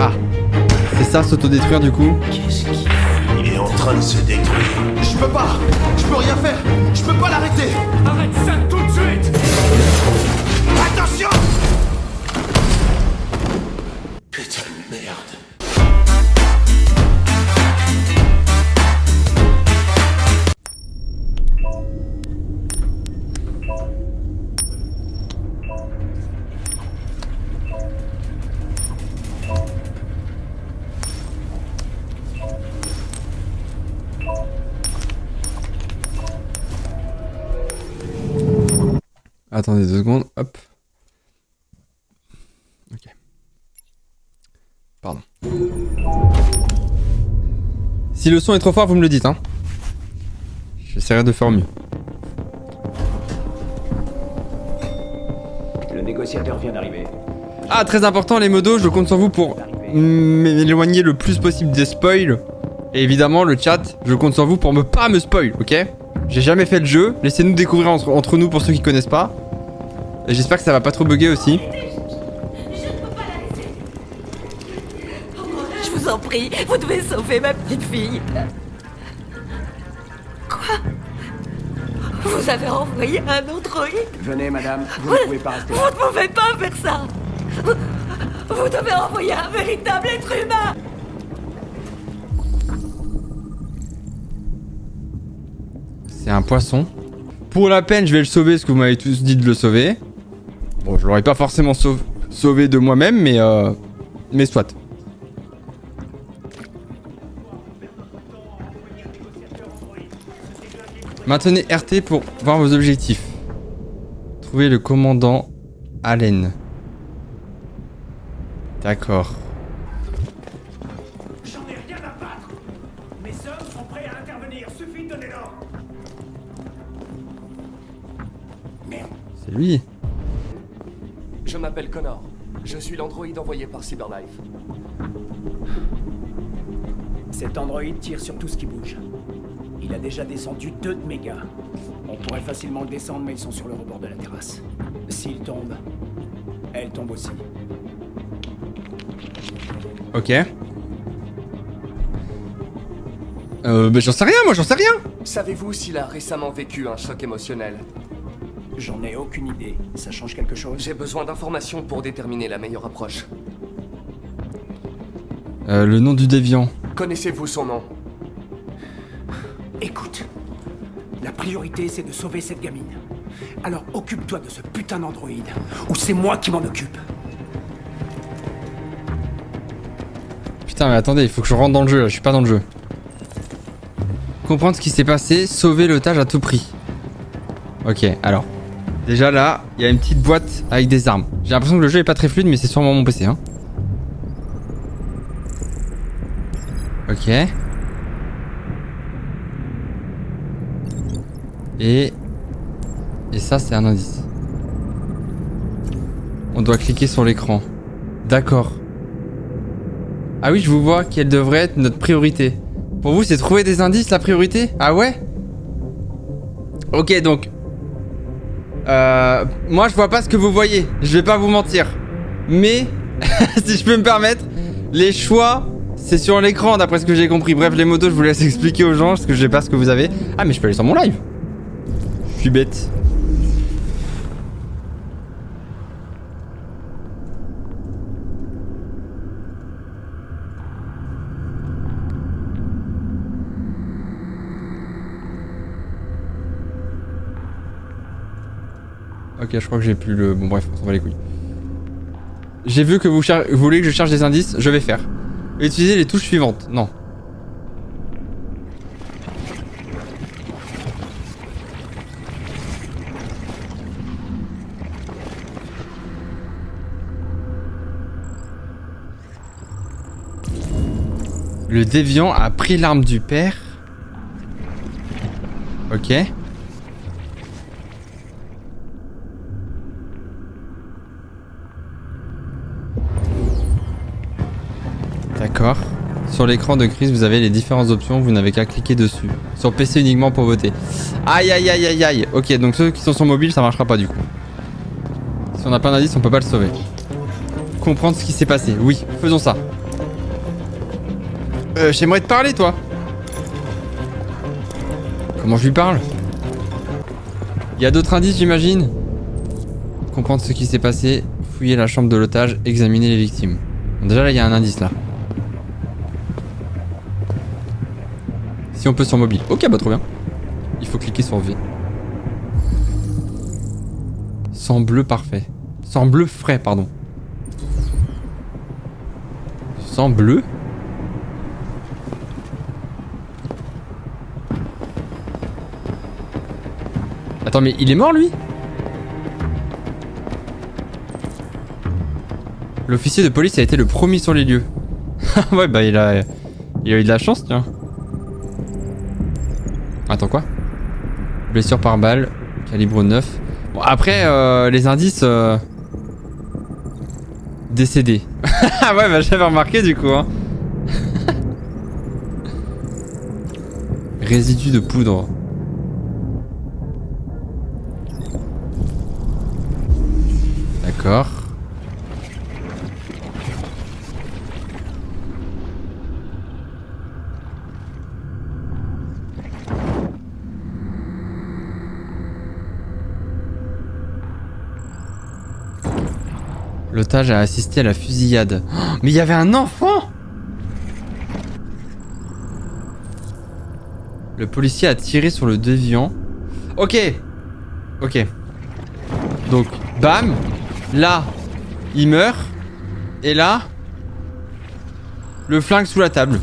Ah. C'est ça, s'autodétruire du coup. Qu'est-ce qu'il fait? Il est en train de se détruire. Je peux pas. Je peux rien faire. Je peux pas l'arrêter. Arrête ça tout de suite! Attention! Putain de merde. Attendez 2 secondes, hop. Ok. Pardon. Si le son est trop fort, vous me le dites, hein. J'essaierai de faire mieux. Le négociateur vient d'arriver. Ah, très important, les modos, je compte sur vous pour m'éloigner le plus possible des spoils. Et évidemment, le chat, je compte sur vous pour pas me spoil, ok? J'ai jamais fait le jeu, laissez-nous découvrir entre nous pour ceux qui connaissent pas. Et j'espère que ça va pas trop bugger aussi. Je vous en prie, vous devez sauver ma petite fille. Quoi? Vous avez envoyé un androïde? Venez, madame, vous ne pouvez pas rester là. Vous ne pouvez pas faire ça. Vous devez envoyer un véritable être humain. C'est un poisson. Pour la peine, je vais le sauver parce que vous m'avez tous dit de le sauver. Bon, je l'aurais pas forcément sauvé de moi-même, mais soit. Maintenez RT pour voir vos objectifs. Trouvez le commandant Allen. D'accord. J'en ai rien à battre! Mes hommes sont prêts à intervenir, suffit de donner l'ordre! Merde. C'est lui. Je m'appelle Connor. Je suis l'androïde envoyé par Cyberlife. Cet androïde tire sur tout ce qui bouge. Il a déjà descendu 2 de mes gars. On pourrait facilement le descendre, mais ils sont sur le rebord de la terrasse. S'il tombe, elle tombe aussi. Ok. Bah j'en sais rien, moi j'en sais rien. Savez-vous s'il a récemment vécu un choc émotionnel? J'en ai aucune idée. Ça change quelque chose? J'ai besoin d'informations pour déterminer la meilleure approche. Le nom du déviant. Connaissez-vous son nom? Écoute, la priorité c'est de sauver cette gamine. Alors occupe-toi de ce putain d'androïde, ou c'est moi qui m'en occupe. Putain mais attendez, il faut que je rentre dans le jeu là, je suis pas dans le jeu. Comprendre ce qui s'est passé, sauver l'otage à tout prix. Ok, alors. Déjà là, il y a une petite boîte avec des armes. J'ai l'impression que le jeu est pas très fluide mais c'est sûrement mon PC hein. Ok. Et ça c'est un indice. On doit cliquer sur l'écran. D'accord. Ah oui, je vous vois quelle devrait être notre priorité. Pour vous, c'est trouver des indices la priorité? Ah ouais? Ok, donc... moi, je vois pas ce que vous voyez. Je vais pas vous mentir. Mais, si je peux me permettre, les choix, c'est sur l'écran d'après ce que j'ai compris. Bref, les motos, je vous laisse expliquer aux gens parce que je sais pas ce que vous avez. Ah, mais je peux aller sur mon live. Je suis bête. Ok, je crois que j'ai plus le... Bon bref, on s'en va les couilles. J'ai vu que vous voulez que je cherche des indices, je vais faire. Utilisez les touches suivantes. Non. Le déviant a pris l'arme du père. Ok. D'accord. Sur l'écran de Chris, vous avez les différentes options, vous n'avez qu'à cliquer dessus. Sur PC uniquement pour voter. Aïe aïe aïe aïe aïe. Ok, donc ceux qui sont sur mobile, ça marchera pas du coup. Si on n'a pas d'indice, on peut pas le sauver. Comprendre ce qui s'est passé. Oui, faisons ça. J'aimerais te parler, toi. Comment je lui parle? Il y a d'autres indices, j'imagine. Comprendre ce qui s'est passé, fouiller la chambre de l'otage, examiner les victimes. Bon, déjà là, il y a un indice là. Si on peut sur mobile. Ok, bah trop bien. Il faut cliquer sur V. Sang bleu parfait. Sang bleu frais, pardon. Sang bleu? Attends, mais il est mort lui? L'officier de police a été le premier sur les lieux. Ouais, bah il a eu de la chance, tiens. Attends, quoi? Blessure par balle, calibre 9. Bon, après, les indices... Décédé. Ah ouais, bah j'avais remarqué du coup, hein. Résidu de poudre. D'accord. L'otage a assisté à la fusillade. Oh, mais il y avait un enfant! Le policier a tiré sur le déviant. Ok. Ok. Donc, bam. Là, il meurt. Et là, le flingue sous la table.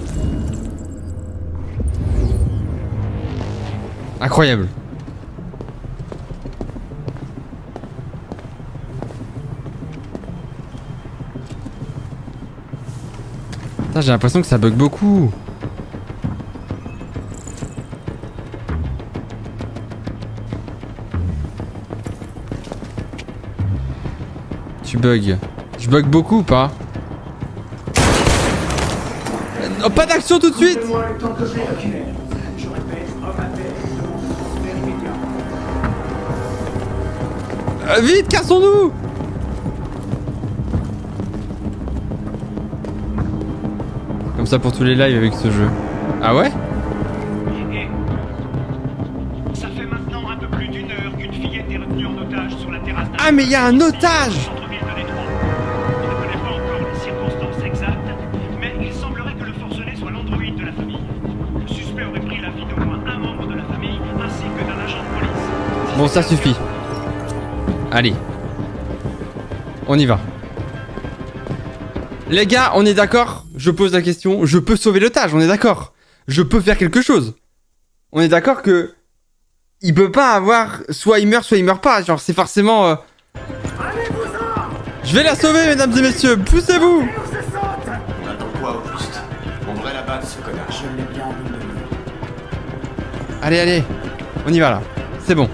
Incroyable. Putain, j'ai l'impression que ça bug beaucoup. Tu bugs. Je bug beaucoup ou pas? Oh, pas d'action tout de suite! Donne-moi le temps que je récupère. Je répète, homme à terre, transfert immédiat. Vite, cassons-nous! Comme ça pour tous les lives avec ce jeu. Ah ouais? Et ça fait maintenant un peu plus d'une heure qu'une fillette est retenue en otage sur la terrasse d'un... Ah mais il y a un otage! centre-ville de Détroit. On ne connaît pas encore les circonstances exactes, mais il semblerait que le forcené soit l'androïde de la famille. Le suspect aurait pris la vie d'au moins un membre de la famille, ainsi que d'un agent de police. Bon, ça suffit. Allez. On y va. Les gars, on est d'accord? Je pose la question. Je peux sauver l'otage, on est d'accord? Je peux faire quelque chose. On est d'accord que... Il peut pas avoir... Soit il meurt pas. Genre, c'est forcément... Je vais la sauver, mesdames et messieurs. Poussez-vous! On attend quoi au juste? On devrait l'abattre, ce connard. Je l'ai bien vu. Allez, allez. On y va, là. C'est bon.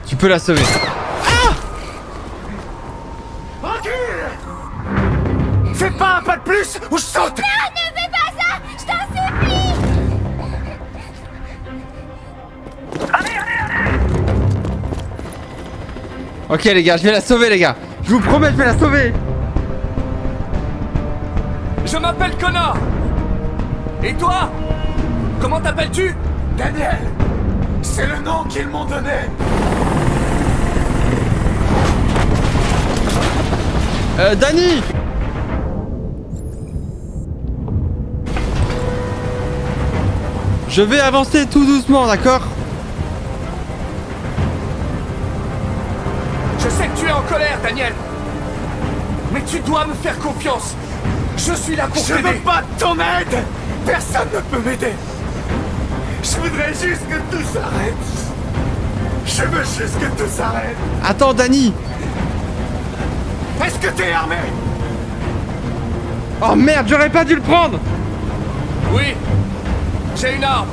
Tu peux la sauver. Fais pas un pas de plus ou je saute! Ok, les gars, je vais la sauver, les gars. Je vous promets, je vais la sauver. Je m'appelle Connor. Et toi? Comment t'appelles-tu? Daniel! C'est le nom qu'ils m'ont donné! Danny! Je vais avancer tout doucement, d'accord? Je sais que tu es en colère, Daniel. Mais tu dois me faire confiance. Je suis là pour Je t'aider. veux pas de ton aide! Personne ne peut m'aider! Je voudrais juste que tout s'arrête! Je veux juste que tout s'arrête! Attends, Danny! Est-ce que t'es armé? Oh merde, j'aurais pas dû le prendre! Oui. J'ai une arme.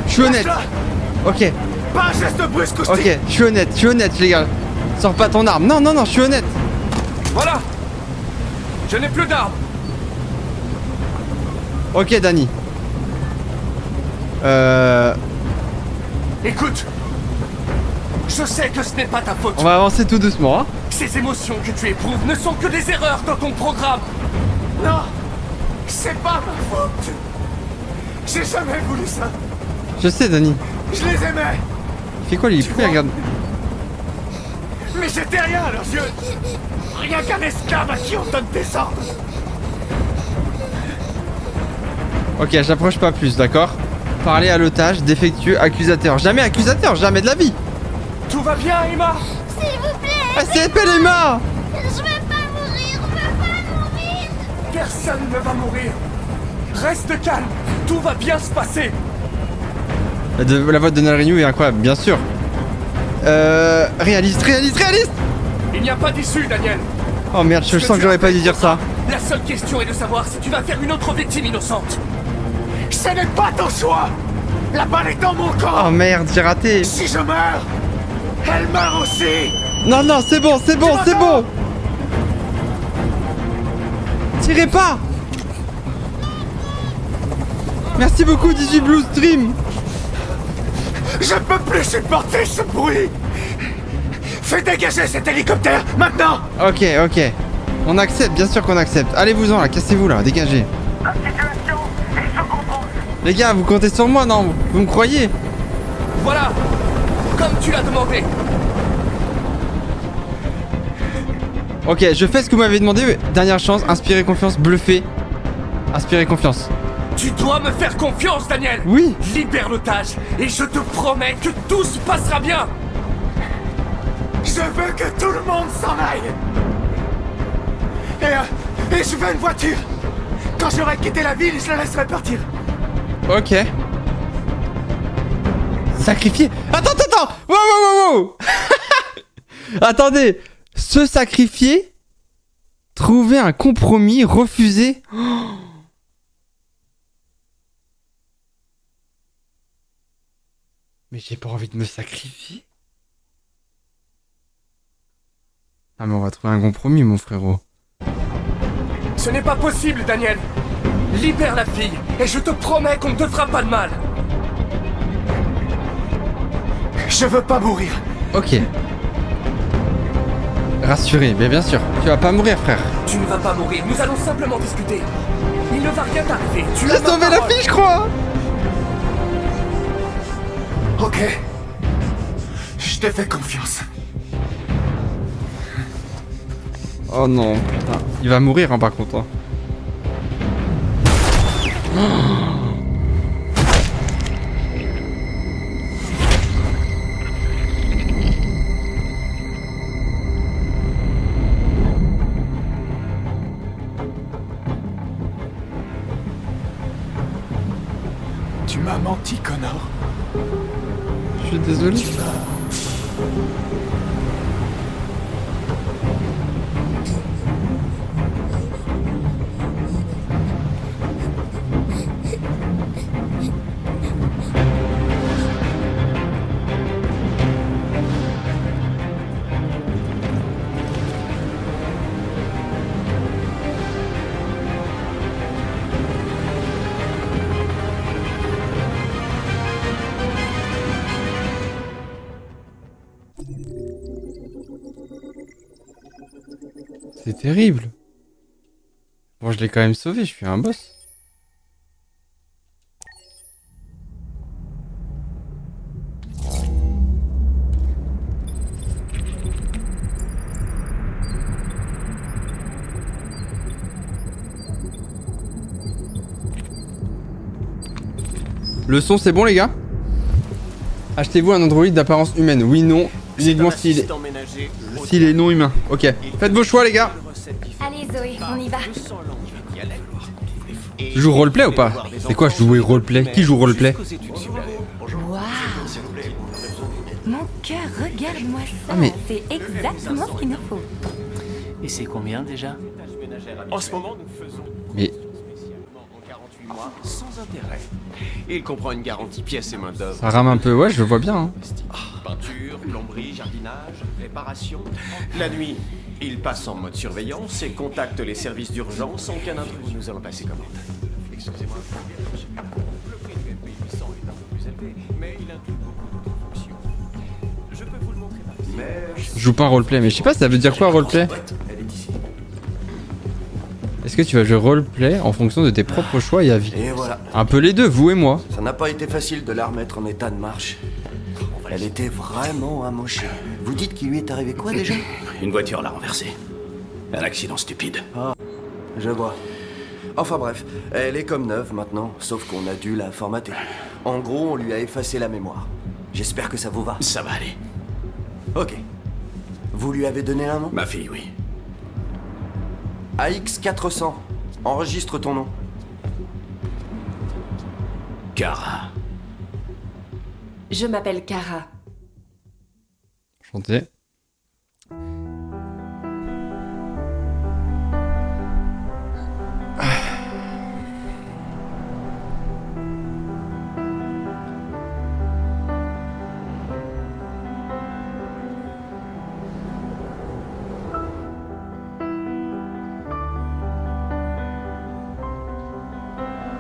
Je suis honnête. Lâche-la. Ok, Pas un geste brusque ou stick. ok, je suis honnête, les gars. Sors pas ton arme. Non, non, non, je suis honnête. Voilà. Je n'ai plus d'arme. Ok, Danny. Écoute. Je sais que ce n'est pas ta faute. On va avancer tout doucement, hein. Ces émotions que tu éprouves ne sont que des erreurs dans ton programme. Non! C'est pas ma faute. J'ai jamais voulu ça. Je sais, Danny. Je les aimais. Il fait quoi, lui? Pourquoi il regarde? Mais j'étais rien à leurs yeux. Rien qu'un esclave à qui on donne des ordres. Ok, j'approche pas plus, d'accord? Parler à l'otage, défectueux, accusateur. Jamais accusateur, jamais de la vie. Tout va bien, Emma? S'il vous plaît, Ah, c'est épée, Emma! je veux pas mourir, je veux pas mourir. Personne ne va mourir. Reste calme, tout va bien se passer. La voix de Donald Renew est incroyable, bien sûr. Réaliste. Il n'y a pas d'issue, Daniel. Oh merde, je sens que j'aurais pas dû dire ça. La seule question est de savoir si tu vas faire une autre victime innocente. Ce n'est pas ton choix. La balle est dans mon Oh corps. merde, j'ai raté. Si je meurs, elle meurt aussi. Non, c'est bon. Tirez pas. Merci beaucoup, 18 Blue Stream. Je peux plus supporter ce bruit. Fais dégager cet hélicoptère, maintenant. Ok. On accepte, bien sûr qu'on accepte. Allez-vous-en là, cassez-vous là, dégagez. Les gars, vous comptez sur moi, non? Vous me croyez? Voilà, comme tu l'as demandé. Ok, je fais ce que vous m'avez demandé. Dernière chance, inspirez confiance, bluffez. Inspirez confiance. Tu dois me faire confiance, Daniel. Oui. Libère l'otage et je te promets que tout se passera bien. Je veux que tout le monde s'en aille. Et je veux une voiture. Quand j'aurai quitté la ville, je la laisserai partir. Ok. Sacrifier. Attends. Wow. Attendez. Se sacrifier. Trouver un compromis. Refuser. Oh. Mais j'ai pas envie de me sacrifier. Ah mais on va trouver un compromis, mon frérot. Ce n'est pas possible, Daniel. Libère la fille et je te promets qu'on ne te fera pas de mal. Je veux pas mourir. Ok. Rassuré, mais bien sûr. Tu vas pas mourir, frère. Tu ne vas pas mourir, nous allons simplement discuter. Il ne va rien t'arriver. Tu J'ai sauvé la fille, je crois. Ok. Je te fais confiance. Oh non, putain. Il va mourir, hein, par contre. Hein. Tu m'as menti, Connor. Je suis désolé. C'est terrible. Bon, je l'ai quand même sauvé, je suis un boss. Le son, c'est bon, les gars? Achetez-vous un Android d'apparence humaine? Oui, non. Uniquement s'il est non humain. Ok. Faites vos choix, les gars. Allez Zoé, on y va. Je joue roleplay ou pas? C'est quoi jouer roleplay? Qui joue roleplay? Waouh. Mon cœur, regarde-moi ça. Ah, mais- C'est exactement ce qu'il nous faut. Et c'est combien déjà? En ce moment, nous faisons Mais spécialement en 48 mois sans intérêt. Il comprend une garantie pièces et main d'œuvre. ça rame un peu, ouais, je le vois bien. Hein. Peinture, plomberie, jardinage, réparation. La nuit, il passe en mode surveillance et contacte les services d'urgence en cas d'intrus. Nous allons passer commande. Excusez-moi. Le prix du MP 800 est un peu plus élevé, mais il inclut beaucoup de fonctions. Je peux vous le montrer par ici. Mais Je joue pas roleplay, mais je sais pas, ça veut dire quoi roleplay? elle est ici. Est-ce que tu vas jouer roleplay en fonction de tes propres choix et avis? Et voilà. Un peu les deux, vous et moi. Ça n'a pas été facile de la remettre en état de marche. Elle était vraiment amochée. Vous dites qu'il lui est arrivé quoi déjà? Une voiture l'a renversée. Un accident stupide. Ah, je vois. Enfin bref, elle est comme neuve maintenant, sauf qu'on a dû la formater. En gros, on lui a effacé la mémoire. J'espère que ça vous va. Ça va aller. Ok. Vous lui avez donné un nom? Ma fille, oui. AX400. Enregistre ton nom. Kara. Je m'appelle Kara. Enchanté.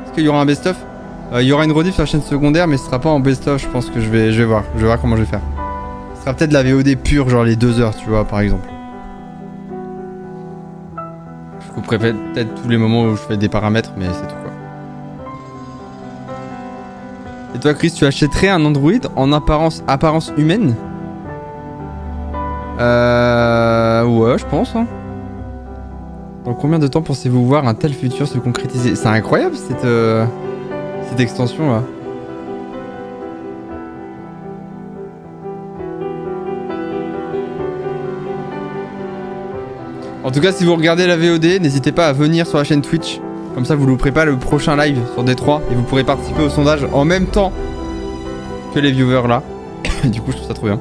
Est-ce qu'il y aura un best-of? Il y aura une rediff sur la chaîne secondaire, mais ce sera pas en best-of. Je pense que je vais voir. Je vais voir comment je vais faire. Ce sera peut-être la VOD pure, genre les 2 heures, tu vois, par exemple. Je couperai peut-être tous les moments où je fais des paramètres, mais c'est tout quoi. Et toi, Chris, tu achèterais un Android en apparence humaine? Ouais, je pense. Hein. Dans combien de temps pensez-vous voir un tel futur se concrétiser? C'est incroyable cette extension là. En tout cas, si vous regardez la VOD, n'hésitez pas à venir sur la chaîne Twitch. Comme ça, vous louperez pas le prochain live sur Détroit et vous pourrez participer au sondage en même temps que les viewers là. Du coup, je trouve ça trop bien.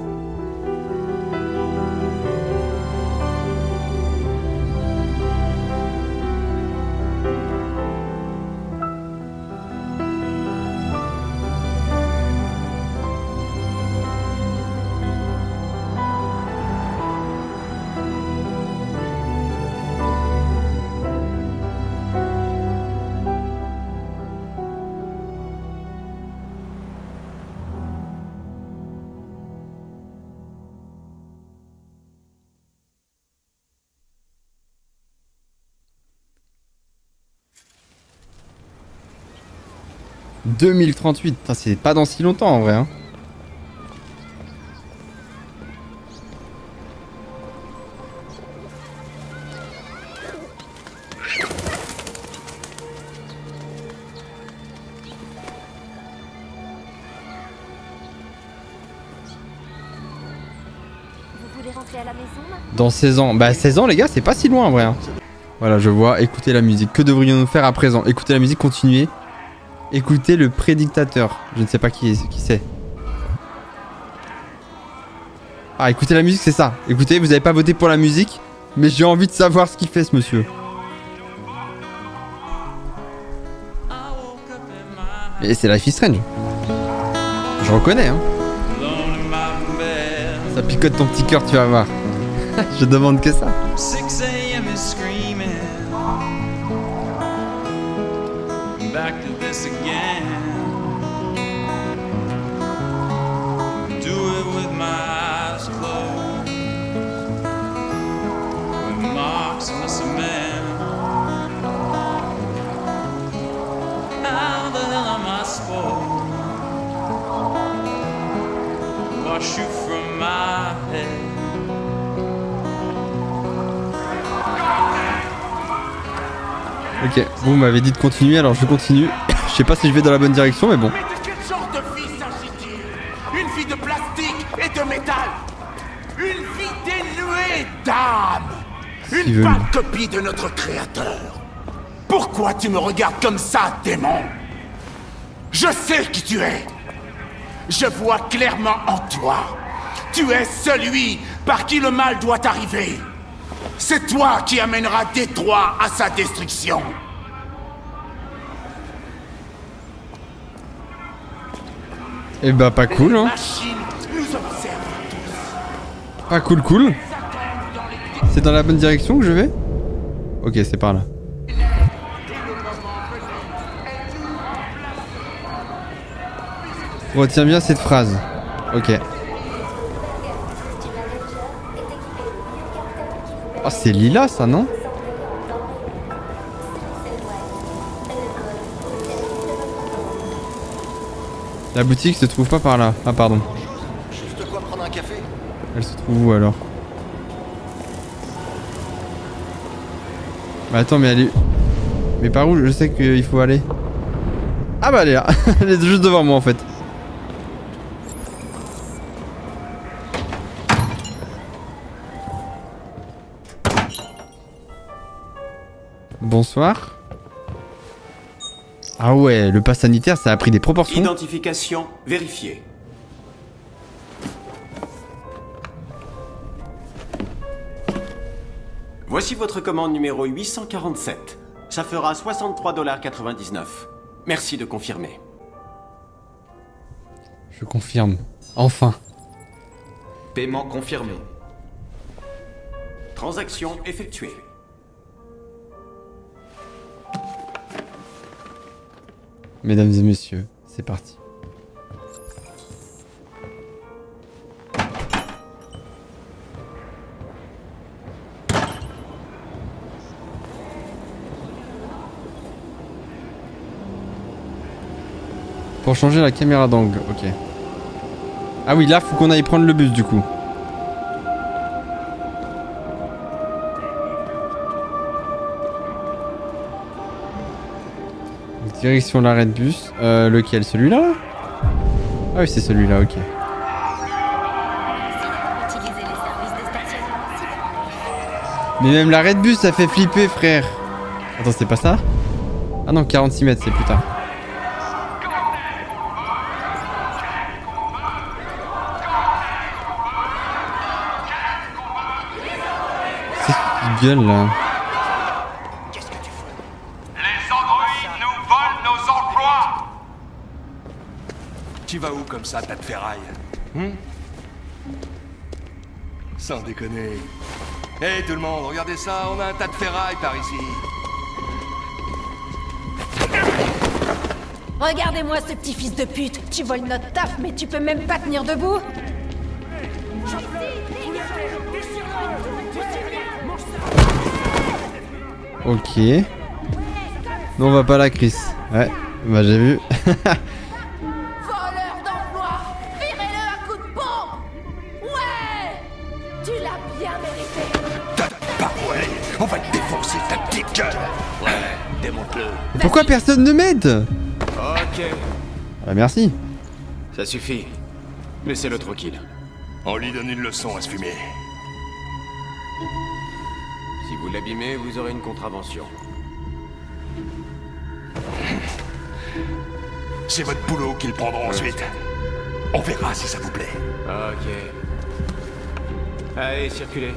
« 2038 », c'est pas dans si longtemps en vrai. Hein. Vous voulez rentrer à la maison maintenant ? Dans 16 ans. Bah 16 ans les gars, c'est pas si loin en vrai. Hein. Voilà, je vois. Écoutez la musique. Que devrions-nous faire à présent? Écoutez la musique, continuez. Écoutez le prédictateur. Je ne sais pas qui c'est. Ah, écoutez la musique, c'est ça. Écoutez, vous avez pas voté pour la musique, mais j'ai envie de savoir ce qu'il fait ce monsieur. Et c'est Life is Strange. Je reconnais, hein. Ça picote ton petit cœur, tu vas voir. Je demande que ça. 6 a.m. is screaming. Back to this again. Do it with my eyes closed. With marks on the cement. How the hell am I supposed to wash you from my head? Ok, vous m'avez dit de continuer, alors je continue. Je sais pas si je vais dans la bonne direction, mais bon. Mais de quel genre de vie s'agit-il? Une vie de plastique et de métal? Une vie dénuée d'âme? Si Une veut. pâle copie de notre créateur? Pourquoi tu me regardes comme ça, démon? Je sais qui tu es. Je vois clairement en toi. Tu es celui par qui le mal doit arriver. C'est toi qui amènera Détroit à sa destruction. Eh bah pas cool, Les hein. machines nous observent tous. Pas cool, cool. C'est dans la bonne direction que je vais? Ok, c'est par là. Retiens bien cette phrase. Ok. Oh, c'est Lila, ça, non? La boutique se trouve pas par là. Ah pardon. Juste quoi prendre un café? Elle se trouve où alors? Bah attends mais elle est... Mais par où je sais qu'il faut aller? Ah bah elle est là. Elle est juste devant moi en fait. Bonsoir. Ah ouais, le pass sanitaire ça a pris des proportions. Identification vérifiée. Voici votre commande numéro 847. Ça fera 63,99 $. Merci de confirmer. Je confirme. Enfin. Paiement confirmé. Transaction effectuée. Mesdames et messieurs, c'est parti. Pour changer la caméra d'angle, ok. Ah oui, là, faut qu'on aille prendre le bus du coup. Direction l'arrêt de bus. Lequel? Celui-là là? Ah oui, c'est celui-là, ok. Mais même l'arrêt de bus, ça fait flipper, frère. Attends, c'est pas ça? Ah non, 46 mètres, c'est plus tard. C'est qui gueule là? Tu vas où comme ça, tas de ferraille? Sans déconner. Hé tout le monde, regardez ça, on a un tas de ferraille par ici. Regardez-moi ce petit fils de pute. Tu voles notre taf, mais tu peux même pas tenir debout. Ok. Non, on va pas là, Chris. Ouais, bah j'ai vu. Voleur d'emploi, virez-le à coups de pompe. Ouais, tu l'as bien mérité. Bah ouais, on va te défoncer ta petite gueule. Ouais, démonte-le. Pourquoi personne ne m'aide? Ok, Ah merci. ça suffit. Laissez-le tranquille. On lui donne une leçon à se fumer. Si vous l'abîmez, vous aurez une contravention. C'est votre boulot qu'ils prendront ensuite. On verra si ça vous plaît. Ok. Allez, circulez.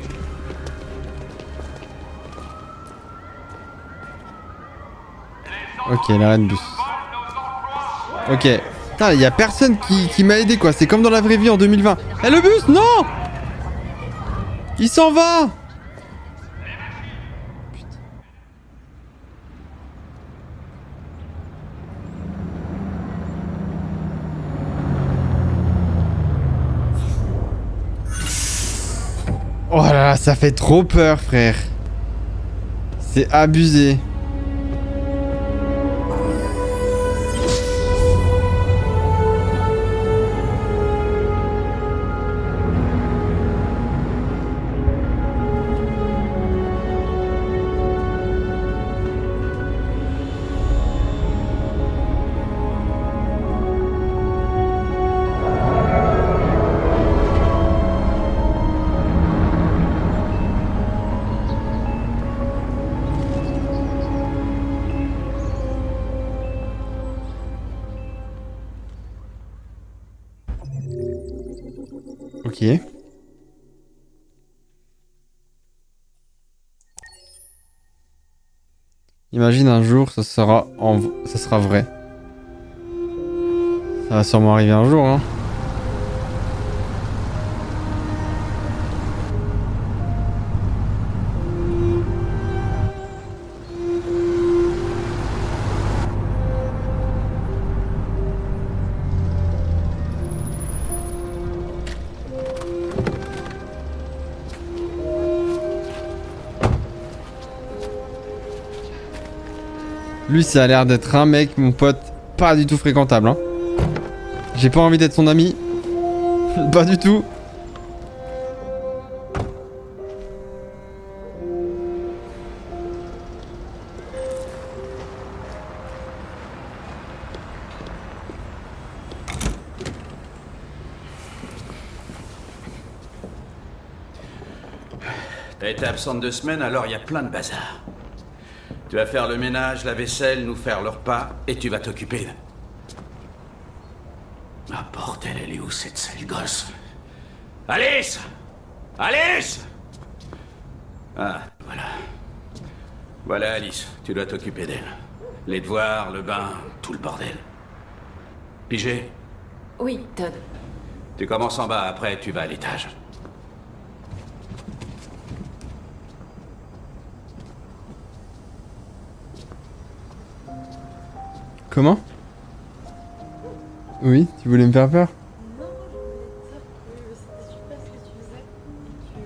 Ok, l'arrêt de bus. Ok. Putain, y a personne qui m'a aidé quoi. C'est comme dans la vraie vie en 2020. Eh le bus, non! Il s'en va! Oh là là, ça fait trop peur, frère. C'est abusé. Ok. Imagine un jour, ça sera vrai. Ça va sûrement arriver un jour, hein. Lui, ça a l'air d'être un mec, mon pote, pas du tout fréquentable. Hein. J'ai pas envie d'être son ami. Pas du tout. T'as été absente 2 semaines, alors il y a plein de bazar. Tu vas faire le ménage, la vaisselle, nous faire le repas, et tu vas t'occuper de... Ah bordel, elle est où cette sale gosse? Alice! Alice! Ah, voilà. Voilà Alice, tu dois t'occuper d'elle. Les devoirs, le bain, tout le bordel. Pigé? Oui, Todd. Tu commences en bas, après tu vas à l'étage. Comment? Oui, tu voulais me faire peur?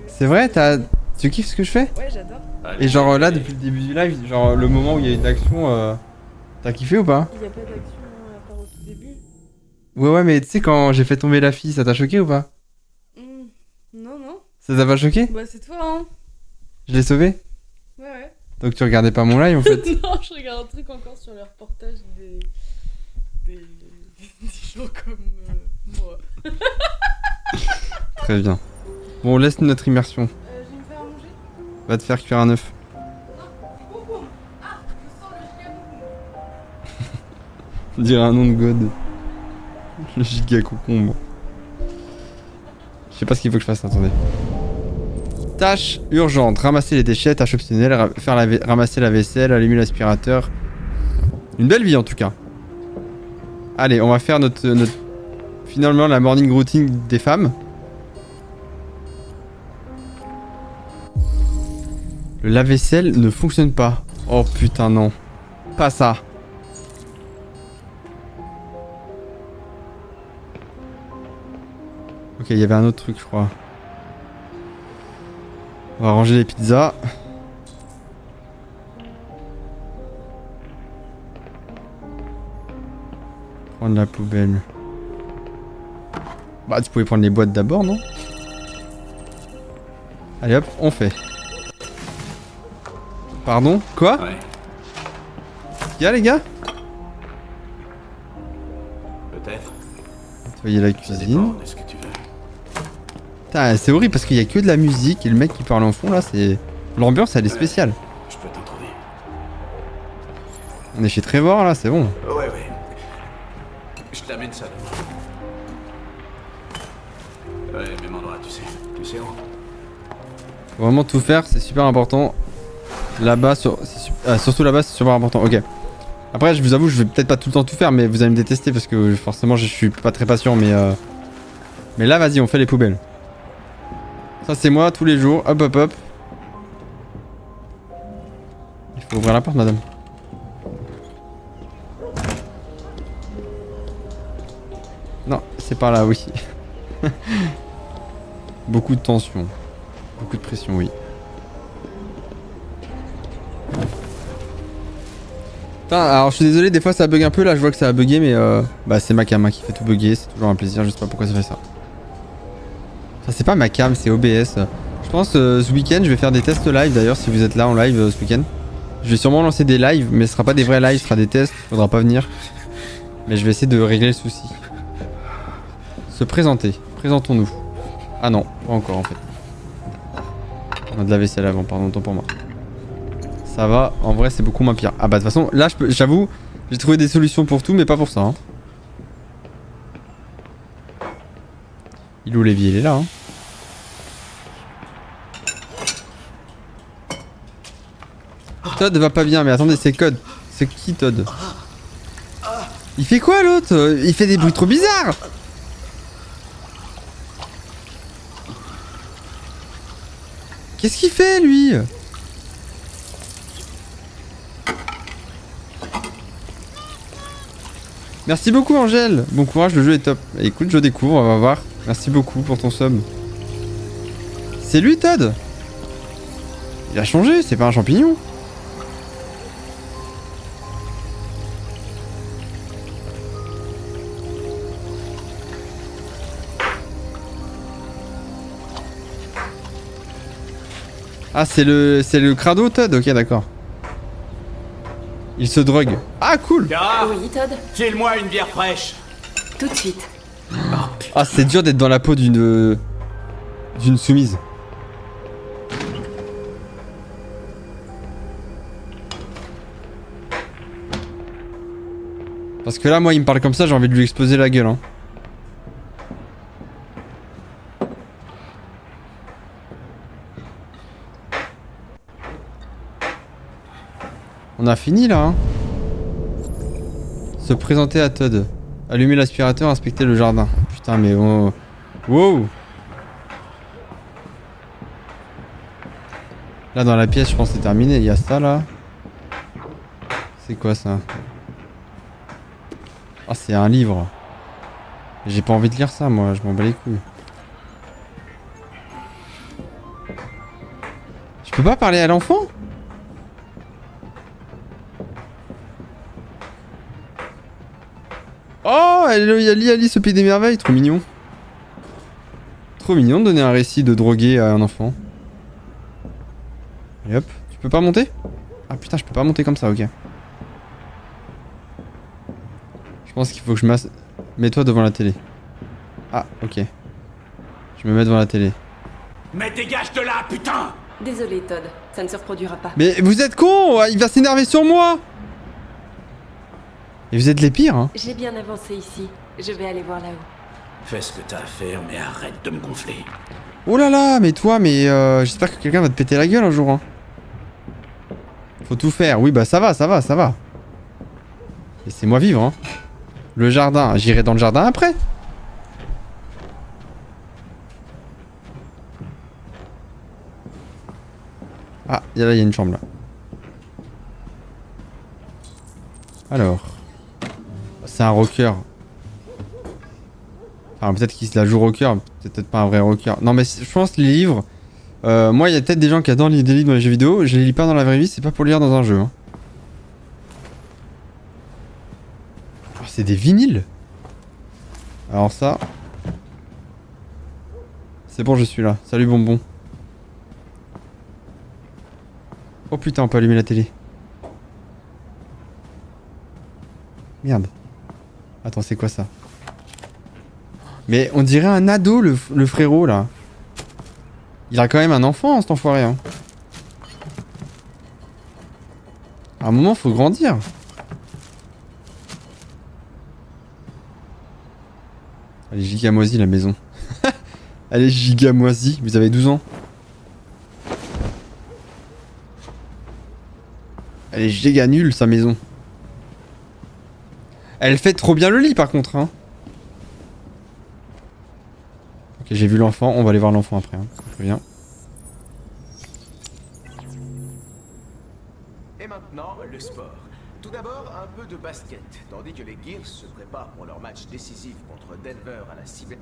C'est vrai, tu kiffes ce que je fais? Ouais, j'adore. Et genre là, depuis le début du live, genre le moment où il y a eu de l'action, t'as kiffé ou pas? Il n'y a pas d'action à part au tout début. Ouais, mais tu sais, quand j'ai fait tomber la fille, ça t'a choqué ou pas? Non, non. Ça t'a pas choqué? Bah, c'est toi, hein. Je l'ai sauvé? Ouais. Donc tu regardais pas mon live en fait? Non, je regarde un truc encore sur le reportage des gens comme moi. Très bien. Bon, laisse notre immersion. Je vais me faire à manger. Va te faire cuire un œuf. Ah, je sens le giga On dirait un nom de god. Le giga concombre. Je sais pas ce qu'il faut que je fasse, attendez. Tâche urgente, ramasser les déchets, tâche optionnelle, ramasser la vaisselle, allumer l'aspirateur. Une belle vie en tout cas. Allez, on va faire notre finalement la morning routine des femmes. Le lave-vaisselle ne fonctionne pas. Oh putain non. Pas ça. Ok, il y avait un autre truc je crois. On va ranger les pizzas. Prendre la poubelle. Bah tu pouvais prendre les boîtes d'abord, non? Allez hop, on fait. Pardon? Quoi? Ouais. Y'a les gars? Peut-être. Nettoyer la cuisine. Est-ce que tu veux? Putain, c'est horrible parce qu'il y a que de la musique et le mec qui parle en fond là, c'est... L'ambiance elle est spéciale. Je peux t'en trouver. On est chez Trevor là, c'est bon. Ouais. Je t'amène ça demain. Ouais, même endroit, tu sais. Tu sais où? Faut vraiment tout faire, c'est super important. Là-bas, surtout là-bas, c'est super important. Ok. Après, je vous avoue, je vais peut-être pas tout le temps tout faire, mais vous allez me détester parce que forcément, je suis pas très patient. Mais là, vas-y, on fait les poubelles. Ça, c'est moi tous les jours. Hop, hop, hop. Il faut ouvrir la porte, madame. Non, c'est par là, oui. Beaucoup de tension. Beaucoup de pression, oui. Putain, alors je suis désolé, des fois ça bug un peu, là je vois que ça a bugué, mais bah c'est ma cam qui fait tout bugger, c'est toujours un plaisir, je sais pas pourquoi ça fait ça. Ça c'est pas ma cam, c'est OBS. Je pense ce week-end je vais faire des tests live d'ailleurs, si vous êtes là en live ce week-end. Je vais sûrement lancer des lives, mais ce sera pas des vrais lives, ce sera des tests, faudra pas venir. Mais je vais essayer de régler le souci. Se présenter, présentons-nous. Ah non, pas encore en fait. On a de la vaisselle avant, pardon, tant pour moi. Ça va, en vrai c'est beaucoup moins pire. Ah bah de toute façon, là j'avoue, j'ai trouvé des solutions pour tout, mais pas pour ça. Hein. Il est où l'évier? Il est là. Hein. Todd va pas bien, mais attendez, c'est Code. C'est qui Todd? Il fait quoi l'autre? Il fait des bruits trop bizarres. Qu'est-ce qu'il fait lui? Merci beaucoup Angèle. Bon courage, le jeu est top. Écoute, je découvre, on va voir. Merci beaucoup pour ton sub. C'est lui Todd? Il a changé, c'est pas un champignon. Ah, c'est le crado Todd, ok, d'accord. Il se drogue. Ah, cool. Oui, Todd. File-moi une bière fraîche. Tout de suite. Ah, c'est dur d'être dans la peau d'une soumise. Parce que là, moi, il me parle comme ça, j'ai envie de lui exploser la gueule, hein. On a fini là, hein. Se présenter à Todd. Allumer l'aspirateur, inspecter le jardin. Putain, mais oh. Wow. Là, dans la pièce, je pense que c'est terminé. Il y a ça là. C'est quoi ça? Ah, c'est un livre. J'ai pas envie de lire ça, moi. Je m'en bats les couilles. Je peux pas parler à l'enfant? Oh, il y a Alice au Pays des Merveilles, trop mignon. Trop mignon de donner un récit de drogué à un enfant. Et hop, tu peux pas monter? Ah putain, je peux pas monter comme ça, ok. Je pense qu'il faut que je masse... Mets-toi devant la télé. Ah, ok. Je me mets devant la télé. Mais dégage de là, putain! Désolé, Todd. Ça ne se reproduira pas. Mais vous êtes con! Il va s'énerver sur moi! Et vous êtes les pires, hein. J'ai bien avancé ici. Je vais aller voir là-haut. Fais ce que t'as à faire, mais arrête de me gonfler. Oh là là, mais toi, mais j'espère que quelqu'un va te péter la gueule un jour, hein. Faut tout faire. Oui, bah ça va, ça va, ça va. Laissez-moi vivre, hein. Le jardin, j'irai dans le jardin après. Ah, là, il y a une chambre, là. Alors... C'est un rocker. Enfin, peut-être qu'il se la joue rocker, c'est peut-être pas un vrai rocker. Non, mais je pense les livres... moi, il y a peut-être des gens qui adorent lire des livres dans les jeux vidéo. Je les lis pas dans la vraie vie, c'est pas pour lire dans un jeu. Hein. Oh, c'est des vinyles. Alors ça... C'est bon, je suis là. Salut, bonbon. Oh putain, on peut allumer la télé. Merde. Attends, c'est quoi ça? Mais on dirait un ado, le frérot, là. Il a quand même un enfant, cet enfoiré, hein. À un moment, faut grandir. Elle est giga moisie, la maison. Elle est giga moisie. Vous avez 12 ans. Elle est giga nulle, sa maison. Elle fait trop bien le lit par contre, hein. Ok, j'ai vu l'enfant, on va aller voir l'enfant après, hein. Très bien. Et maintenant, le sport. Tout d'abord, un peu de basket, tandis que les Gears se préparent pour leur match décisif contre Denver à la Cyber.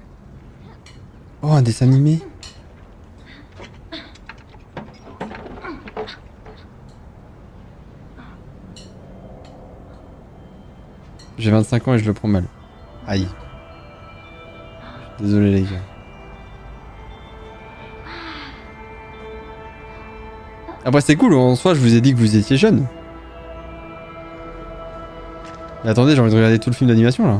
Oh, un dessin animé. J'ai 25 ans et je le prends mal. Aïe. Désolé les gars. Après c'est cool, en soi je vous ai dit que vous étiez jeune. Mais attendez, j'ai envie de regarder tout le film d'animation là.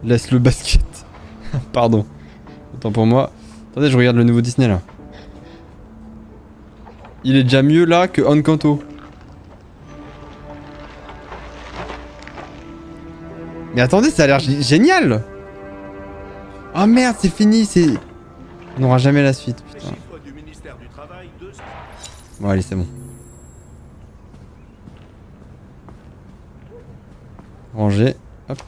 Laisse le basket. Pardon. Autant pour moi. Attendez, je regarde le nouveau Disney là. Il est déjà mieux là que Encanto. Mais attendez, ça a l'air génial. Oh merde, c'est fini, c'est... On n'aura jamais la suite, putain. Bon allez, c'est bon. Ranger, hop.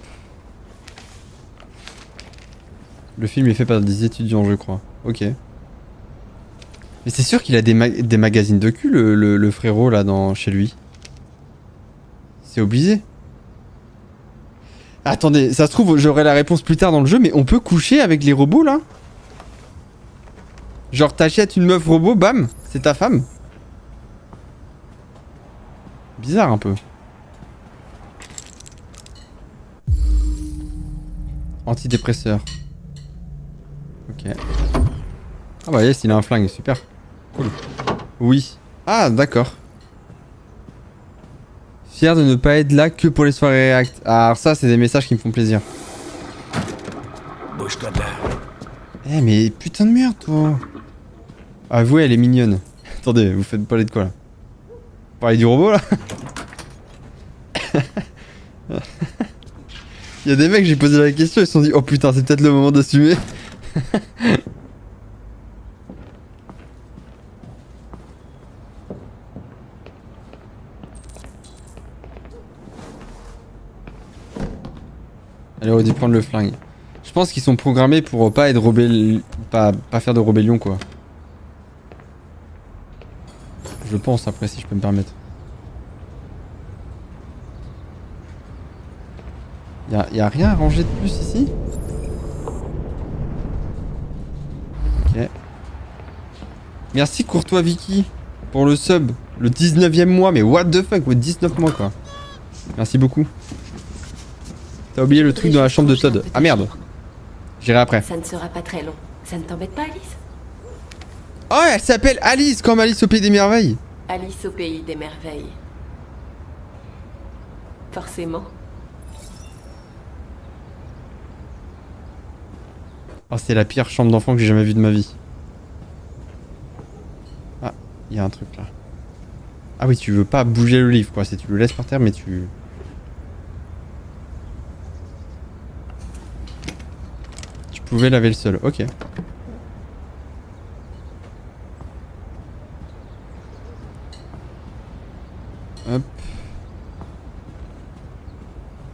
Le film est fait par des étudiants, je crois. Ok. Mais c'est sûr qu'il a des magazines de cul, le frérot, là, chez lui. C'est obligé. Attendez, ça se trouve, j'aurai la réponse plus tard dans le jeu, mais on peut coucher avec les robots, là? Genre, t'achètes une meuf robot, bam, c'est ta femme. Bizarre, un peu. Antidépresseur. Ok. Ah bah yes, il a un flingue, super. Cool. Oui. Ah d'accord. Fier de ne pas être là que pour les soirées React. Ah, alors ça, c'est des messages qui me font plaisir. Bouge-toi de là. Eh mais putain de merde toi. Avouez, elle est mignonne. Attendez, vous faites parler de quoi là? Vous parlez du robot là? Il y a des mecs, j'ai posé la question, ils se sont dit oh putain, c'est peut-être le moment d'assumer. Allez, on va dû prendre le flingue. Je pense qu'ils sont programmés pour pas être pas faire de rébellion quoi. Je pense après si je peux me permettre. Y a rien à ranger de plus ici? Ok. Merci Courtois Vicky pour le sub. Le 19ème mois, mais what the fuck, 19 mois quoi. Merci beaucoup. T'as oublié le truc dans la chambre de Todd. Ah merde. J'irai après. Ça ne sera pas très long. Ça ne t'embête pas, Alice? Oh, elle s'appelle Alice comme Alice au Pays des Merveilles. Alice au Pays des Merveilles. Forcément. Oh, c'est la pire chambre d'enfant que j'ai jamais vue de ma vie. Ah, il y a un truc là. Ah oui, tu veux pas bouger le livre quoi, c'est tu le laisses par terre mais tu... Tu pouvais laver le sol, ok. Hop.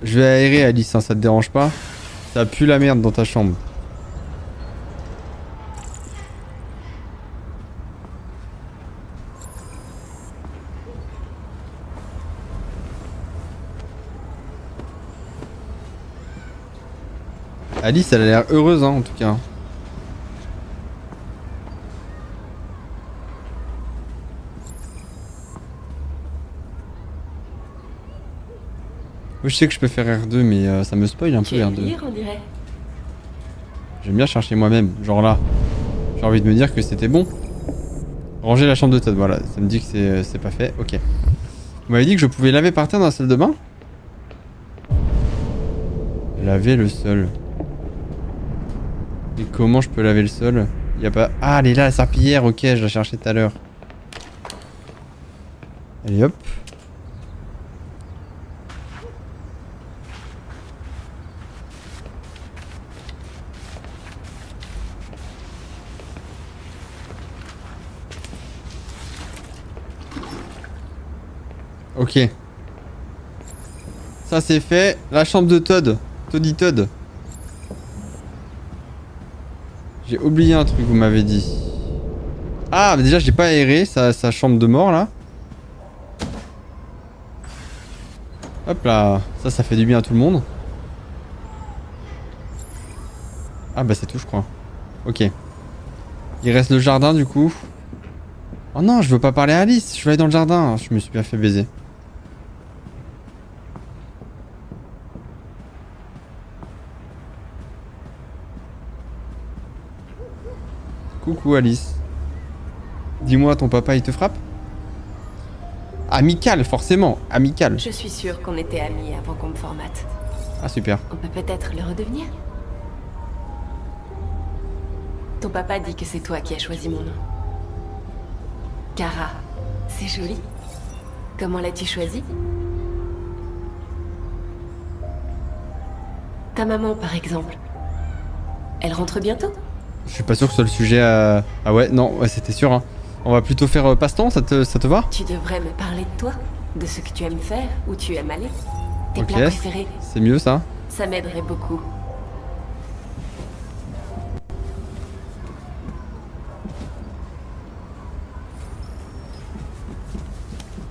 Je vais aérer Alice, hein, ça te dérange pas? Ça pue la merde dans ta chambre. Alice, elle a l'air heureuse, hein, en tout cas. Je sais que je peux faire R2, mais ça me spoil un peu R2. Lire, on dirait. J'aime bien chercher moi-même, genre là. J'ai envie de me dire que c'était bon. Ranger la chambre de Todd, voilà. Ça me dit que c'est pas fait, ok. Vous m'avez dit que je pouvais laver par terre dans la salle de bain? Laver le sol. Et comment je peux laver le sol? Y a pas... Ah, elle est là, la serpillière, ok, je la cherchais tout à l'heure. Allez, hop. Ok. Ça c'est fait. La chambre de Todd. Toddy Todd. J'ai oublié un truc, vous m'avez dit. Ah, mais déjà, j'ai pas aéré sa chambre de mort, là. Hop là. Ça fait du bien à tout le monde. Ah, bah c'est tout, je crois. Ok. Il reste le jardin, du coup. Oh non, je veux pas parler à Alice. Je veux aller dans le jardin. Je me suis bien fait baiser. Coucou Alice. Dis-moi, ton papa il te frappe? Amical, forcément, amical. Je suis sûre qu'on était amis avant qu'on me formate. Ah super. On peut peut-être le redevenir? Ton papa dit que c'est toi qui as choisi mon nom. Kara, c'est joli. Comment l'as-tu choisi? Ta maman, par exemple. Elle rentre bientôt? Je suis pas sûr que ce soit le sujet à... Ah ouais, non, ouais, c'était sûr. Hein. On va plutôt faire passe-temps, ça te va? Tu devrais me parler de toi, de ce que tu aimes faire, où tu aimes aller. Tes ok, plats préférés. C'est mieux ça. Ça m'aiderait beaucoup.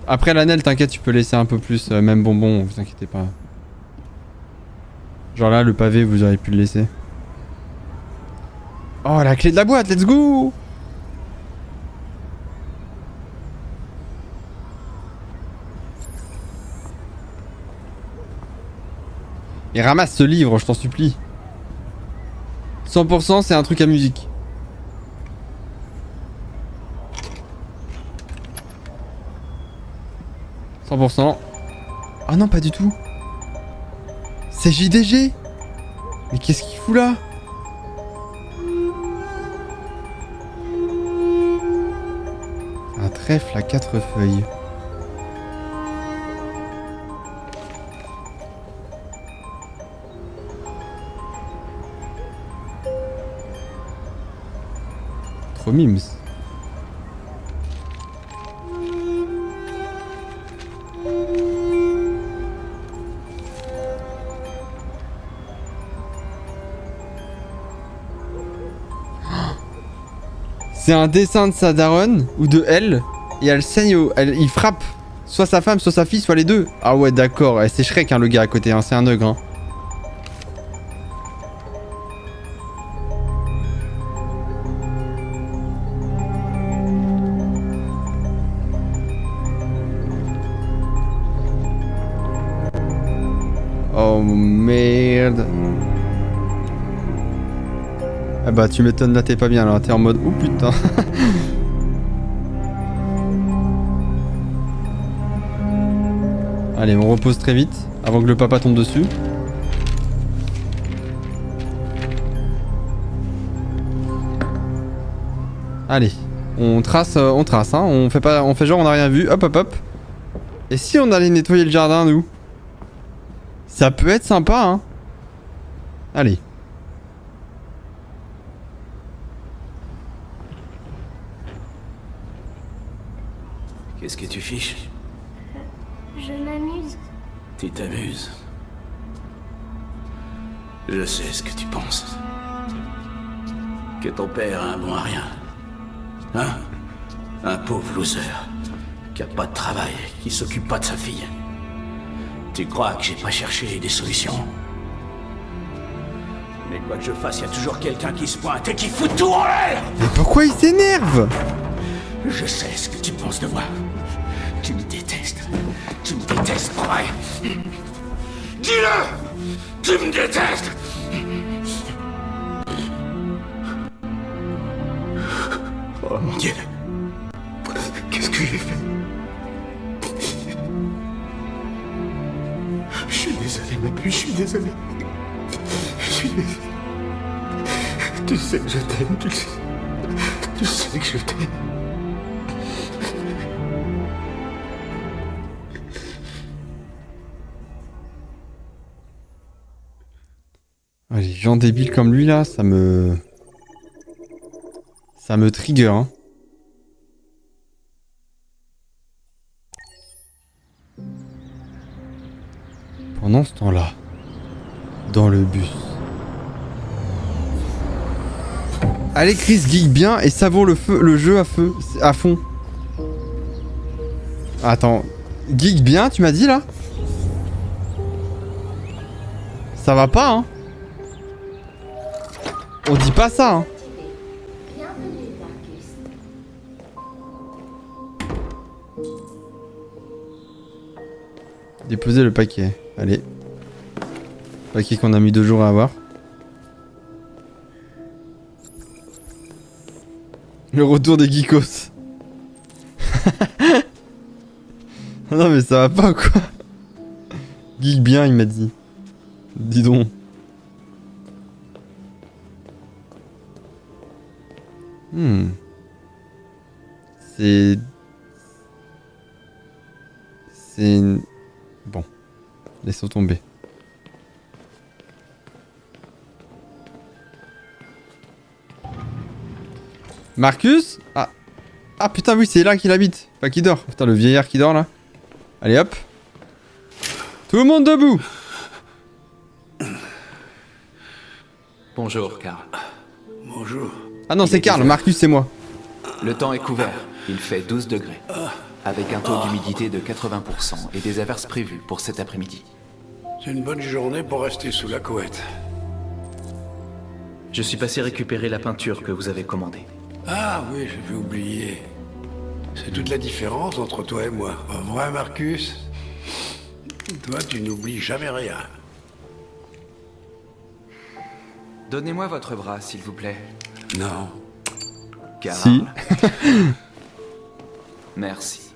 Après l'anel, t'inquiète, tu peux laisser un peu plus, même bonbon, vous inquiétez pas. Genre là, le pavé, vous auriez pu le laisser. Oh, la clé de la boîte, let's go! Mais ramasse ce livre, je t'en supplie. 100% c'est un truc à musique. « 100%. Ah non, pas du tout. C'est JDG. Mais qu'est-ce qu'il fout là? Un trèfle à 4 feuilles. Trop mimes. C'est un dessin de sa daronne ou de elle et elle saigne, il frappe soit sa femme, soit sa fille, soit les deux. Ah ouais d'accord, c'est Shrek hein, le gars à côté, hein, c'est un ogre. Hein. Oh merde. Ah bah tu m'étonnes là, t'es pas bien là, t'es en mode oh putain. Allez, on repose très vite avant que le papa tombe dessus. Allez, on trace, hein, on fait genre on a rien vu, hop hop hop. Et si on allait nettoyer le jardin nous? Ça peut être sympa hein. Allez. Qu'est-ce que tu fiches? Je m'amuse. Tu t'amuses. Je sais ce que tu penses. Que ton père a un bon à rien. Hein? Un pauvre loser. Qui a pas de travail, qui s'occupe pas de sa fille. Tu crois que j'ai pas cherché des solutions? Mais quoi que je fasse, y a toujours quelqu'un qui se pointe et qui fout tout en l'air! Mais pourquoi il s'énerve? Je sais ce que tu penses de moi. Tu me détestes. Tu me détestes, pas vrai? Dis-le! Tu me détestes! Oh mon Dieu. Qu'est-ce que j'ai fait? Je suis désolé, ma puce, je suis désolé. Je suis désolé. Tu sais que je t'aime, tu le sais. Tu sais que je t'aime. Les gens débiles comme lui là, ça me trigger hein. Pendant ce temps-là, dans le bus. Allez Chris, geek bien et savoure le jeu à fond. Attends, geek bien tu m'as dit là? Ça va pas hein? On dit pas ça hein. Déposer le paquet. Allez. Paquet qu'on a mis 2 jours à avoir. Le retour des geekos. Non mais ça va pas quoi. Geek bien il m'a dit. Dis donc. C'est... Bon. Laissons tomber. Marcus? Ah. Ah putain oui c'est là qu'il habite. Pas qu'il dort. Putain le vieillard qui dort là. Allez hop. Tout le monde debout. Bonjour Karl. Bonjour. Ah non c'est Karl, Marcus c'est moi. Le temps est couvert, il fait 12 degrés. Avec un taux d'humidité de 80% et des averses prévues pour cet après-midi. C'est une bonne journée pour rester sous la couette. Je suis passé récupérer la peinture que vous avez commandée. Ah oui, j'avais oublié. C'est toute la différence entre toi et moi. Pas vrai, Marcus? Toi, tu n'oublies jamais rien. Donnez-moi votre bras, s'il vous plaît. Non. Kara. Si. Merci.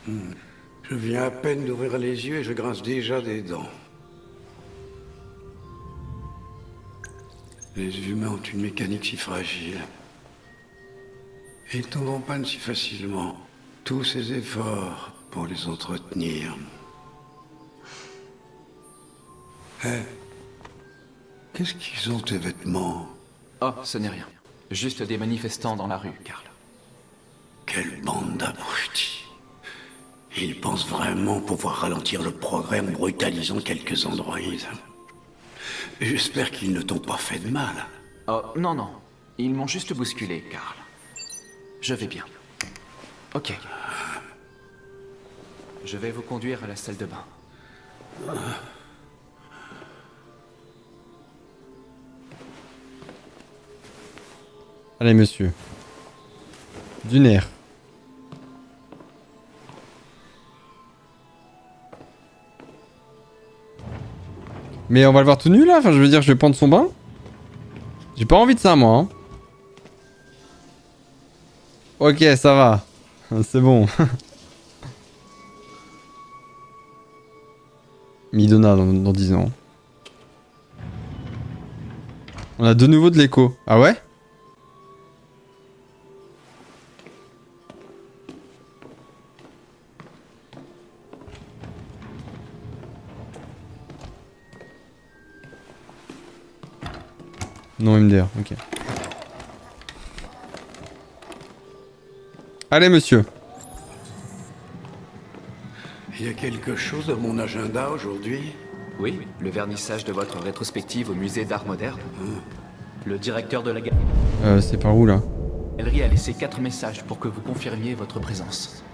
Je viens à peine d'ouvrir les yeux et je grince déjà des dents. Les humains ont une mécanique si fragile. Et ils tombent en panne si facilement. Tous ces efforts pour les entretenir. Hé, qu'est-ce qu'ils ont tes vêtements? Oh, ce n'est rien. Juste des manifestants dans la rue, Karl. Quelle bande d'abrutis. Ils pensent vraiment pouvoir ralentir le progrès en brutalisant quelques androïdes. J'espère qu'ils ne t'ont pas fait de mal. Oh, non, non. Ils m'ont juste bousculé, Karl. Je vais bien. Ok. Je vais vous conduire à la salle de bain. Allez, monsieur. Du nerf. Mais on va le voir tout nu là, enfin je veux dire je vais prendre son bain. J'ai pas envie de ça moi. Hein. Ok ça va. C'est bon. Midona dans 10 ans. On a de nouveau de l'écho. Ah ouais? Non MDR, ok. Allez monsieur. Il y a quelque chose dans mon agenda aujourd'hui? Oui, le vernissage de votre rétrospective au musée d'art moderne. Le directeur de la galerie C'est par où là? a laissé 4 messages pour que vous confirmiez votre présence.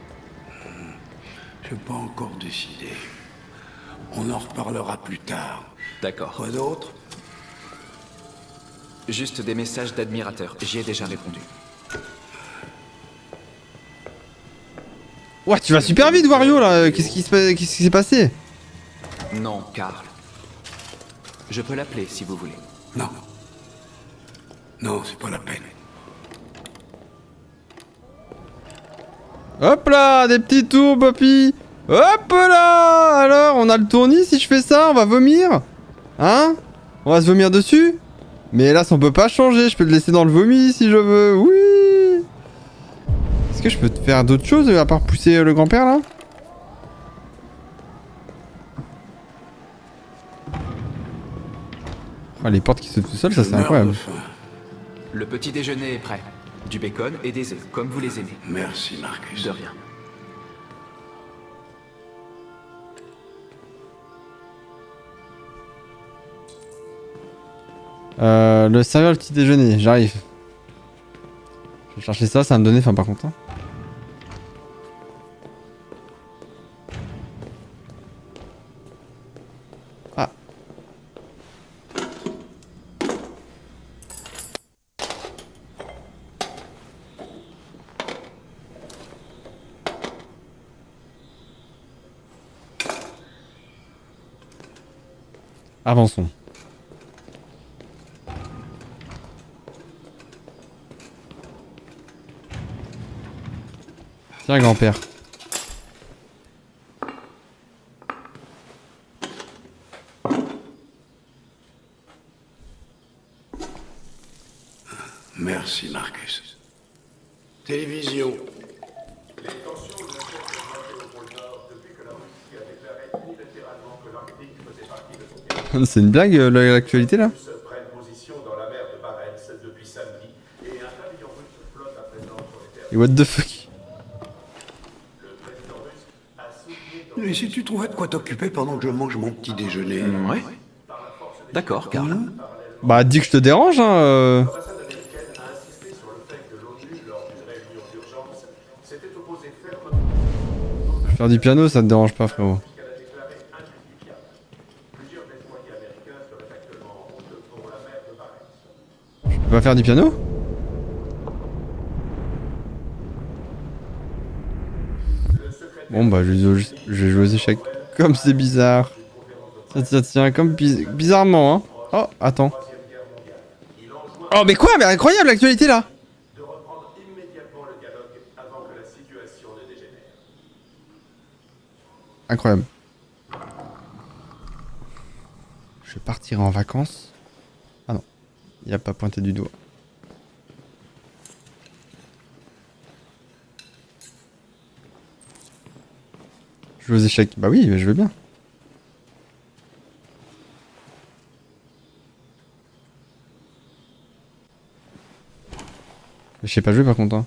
J'ai pas encore décidé. On en reparlera plus tard. D'accord. Quoi d'autre? Juste des messages d'admirateurs. J'y ai déjà répondu. Ouais, tu vas super vite, Wario là. Qu'est-ce qui s'est passé? Non, Karl. Je peux l'appeler si vous voulez. Non. Non, c'est pas la peine. Hop là, des petits tours, papy. Hop là. Alors, on a le tournis si je fais ça, on va vomir. Hein? On va se vomir dessus? Mais hélas, on peut pas changer. Je peux le laisser dans le vomi si je veux. Oui. Est-ce que je peux faire d'autres choses à part pousser le grand-père là? Oh, les portes qui s'ouvrent tout seules, ça c'est incroyable. Le petit déjeuner est prêt. Du bacon et des œufs, comme vous les aimez. Merci, Marcus. De rien. Le serveur le petit déjeuner, j'arrive. Je vais chercher ça, ça va me donner faim par contre. Hein. Ah. Avançons. Tiens, grand-père. Merci, Marcus. Télévision. Les tensions ne cessent d'augmenter au pôle Nord depuis que la Russie a déclaré unilatéralement que l'Arctique faisait partie de son territoire. C'est une blague l'actualité là? Se prennent position dans la mer de Barents depuis samedi et un pavillon russe flotte à présent sur les terres. Et what the fuck? Et si tu trouvais de quoi t'occuper pendant que je mange mon petit déjeuner? Ouais. D'accord, Karl. Bah dis que je te dérange hein. Faire du piano ça te dérange pas frérot. Je peux pas faire du piano? Bon bah je vais jouer aux échecs. Comme c'est bizarre. Tiens, comme bizarrement hein. Oh, attends. Oh, mais quoi? Mais incroyable l'actualité là! De reprendre immédiatement le dialogue avant que la situation ne dégénère. Incroyable. Je partirai en vacances. Ah non, il a pas pointé du doigt. Je joue aux échecs. Bah oui, mais je veux bien. Je sais pas jouer par contre. Hein.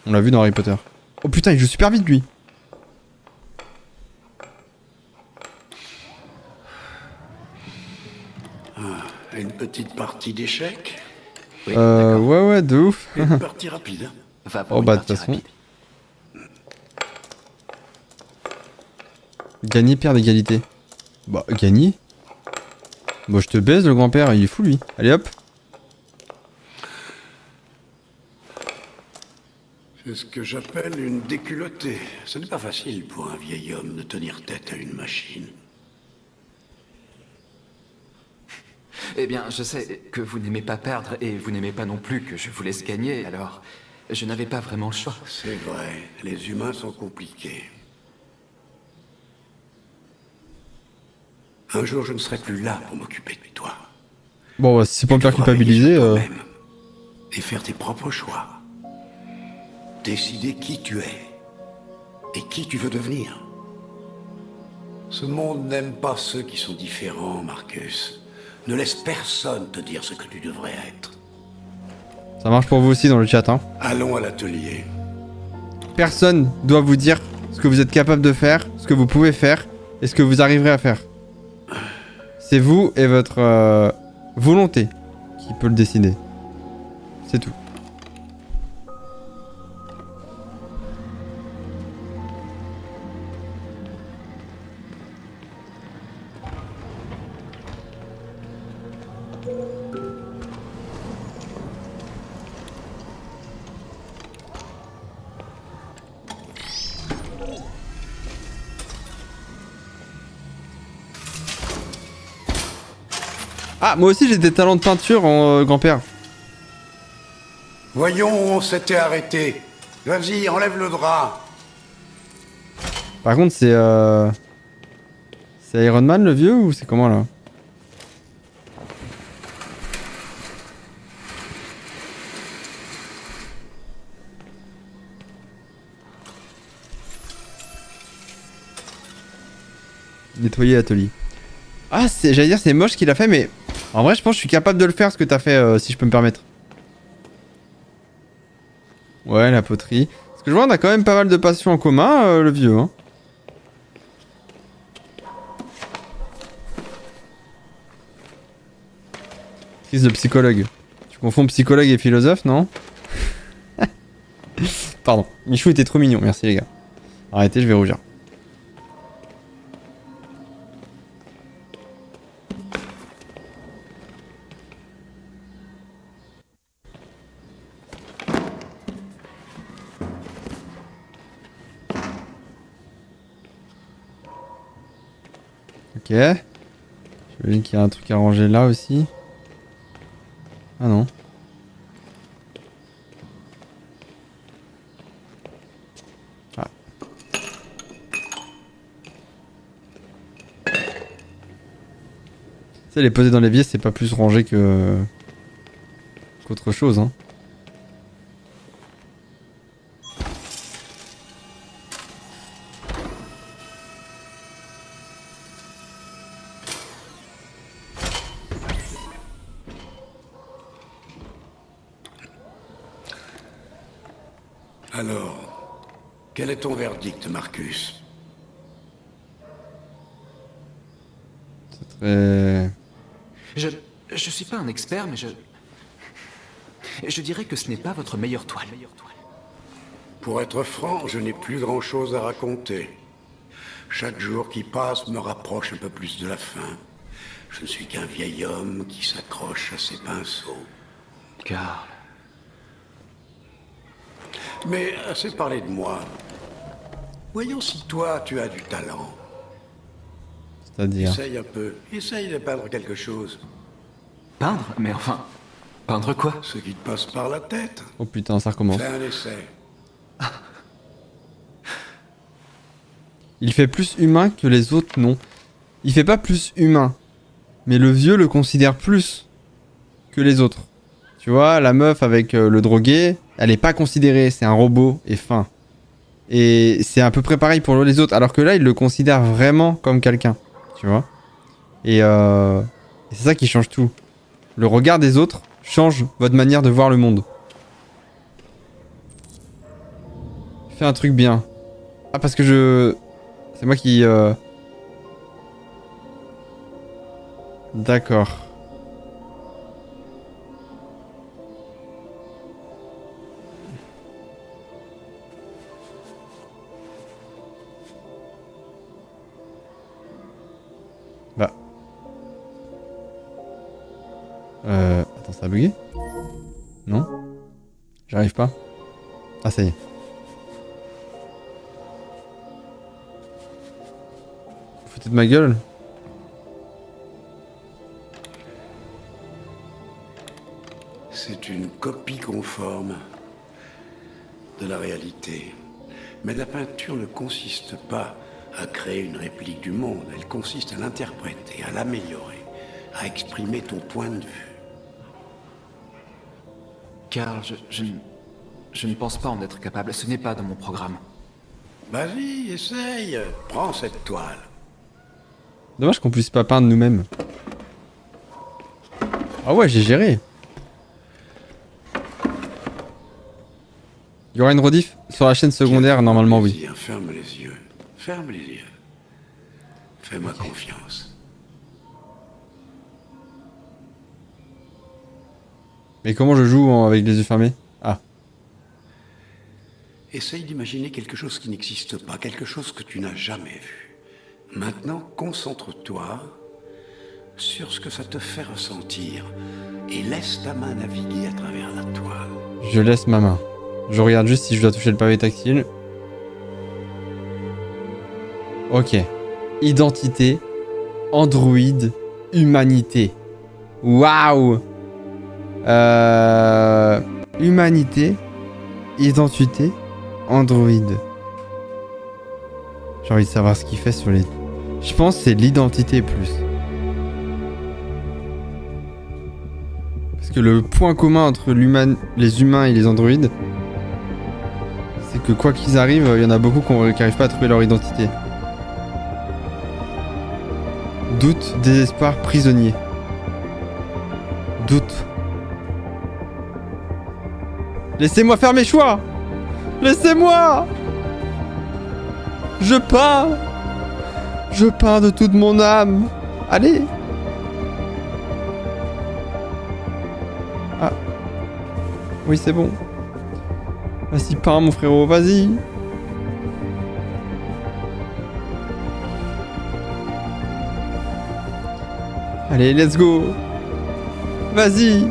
On l'a vu dans Harry Potter. Oh putain, il joue super vite lui. Une petite partie d'échecs? Ouais, de ouf. Une partie rapide. Oh bah de toute façon. Gagner, perdre, égalité. Bah, gagner. Bon, je te baise le grand-père, il est fou lui. Allez hop. C'est ce que j'appelle une déculottée. Ce n'est pas facile pour un vieil homme de tenir tête à une machine. Eh bien, je sais que vous n'aimez pas perdre et vous n'aimez pas non plus que je vous laisse gagner, alors je n'avais pas vraiment le choix. C'est vrai, les humains sont compliqués. Un jour, je ne serai plus là pour m'occuper de toi. Bon, bah, si c'est pas me faire culpabiliser... Et faire tes propres choix. Décider qui tu es. Et qui tu veux devenir. Ce monde n'aime pas ceux qui sont différents, Marcus. Ne laisse personne te dire ce que tu devrais être. Ça marche pour vous aussi dans le chat, hein. Allons à l'atelier. Personne doit vous dire ce que vous êtes capable de faire, ce que vous pouvez faire, et ce que vous arriverez à faire. C'est vous et votre volonté qui peut le décider. C'est tout. Ah, moi aussi j'ai des talents de peinture en grand-père. Voyons où on s'était arrêté. Vas-y, enlève le drap. Par contre, c'est Iron Man le vieux ou c'est comment là? Nettoyer l'atelier. Ah, j'allais dire c'est moche ce qu'il a fait, mais en vrai je pense que je suis capable de le faire ce que t'as fait, si je peux me permettre. Ouais, la poterie. Parce que je vois on a quand même pas mal de passions en commun, le vieux. Hein. Crise de psychologue. Tu confonds psychologue et philosophe, non? Pardon, Michou était trop mignon, merci les gars. Arrêtez, je vais rougir. Ok. J'imagine qu'il y a un truc à ranger là aussi. Ah non. Ah. Ça, les poser dans l'évier, c'est pas plus rangé que... qu'autre chose, hein. Alors, quel est ton verdict, Marcus? C'est très... Je suis pas un expert, mais je dirais que ce n'est pas votre meilleure toile. Pour être franc, je n'ai plus grand-chose à raconter. Chaque jour qui passe me rapproche un peu plus de la fin. Je ne suis qu'un vieil homme qui s'accroche à ses pinceaux. Carl. Mais assez parlé de moi. Voyons si toi, tu as du talent. C'est-à-dire... Essaye un peu. Essaye de peindre quelque chose. Peindre? Mais enfin... Peindre quoi? Ce qui te passe par la tête. Oh putain, ça recommence. Fais un essai. Il fait plus humain que les autres, non. Il fait pas plus humain. Mais le vieux le considère plus que les autres. Tu vois, la meuf avec le drogué, elle est pas considérée, c'est un robot et fin. Et c'est à peu près pareil pour les autres, alors que là, il le considère vraiment comme quelqu'un. Tu vois. Et c'est ça qui change tout. Le regard des autres change votre manière de voir le monde. Fais un truc bien. Ah, parce que je... C'est moi qui... D'accord. Bah. Attends, ça a bugué? Non? J'arrive pas. Ah, ça y est. Vous foutez de ma gueule? C'est une copie conforme de la réalité. Mais la peinture ne consiste pas à créer une réplique du monde. Elle consiste à l'interpréter, à l'améliorer, à exprimer ton point de vue. Carl, je ne pense pas en être capable. Ce n'est pas dans mon programme. Vas-y, essaye. Prends cette toile. Dommage qu'on puisse pas peindre nous-mêmes. Ah ouais, j'ai géré. Il y aura une rediff sur la chaîne secondaire, normalement oui. Ferme les yeux. Ferme les yeux. Fais-moi confiance. Mais comment je joue avec les yeux fermés? Ah. Essaye d'imaginer quelque chose qui n'existe pas, quelque chose que tu n'as jamais vu. Maintenant, concentre-toi sur ce que ça te fait ressentir et laisse ta main naviguer à travers la toile. Je laisse ma main. Je regarde juste si je dois toucher le pavé tactile. Ok. Identité, Android, humanité. Waouh. Humanité, identité, Android. J'ai envie de savoir ce qu'il fait sur les... Je pense que c'est l'identité plus. Parce que le point commun entre les humains et les androïdes, c'est que quoi qu'ils arrivent, il y en a beaucoup qui n'arrivent pas à trouver leur identité. Doute, désespoir, prisonnier. Doute. Laissez-moi faire mes choix! Laissez-moi! Je peins! Je peins de toute mon âme! Allez! Ah. Oui, c'est bon. Vas-y, peins, mon frérot, vas-y! Allez, let's go! Vas-y!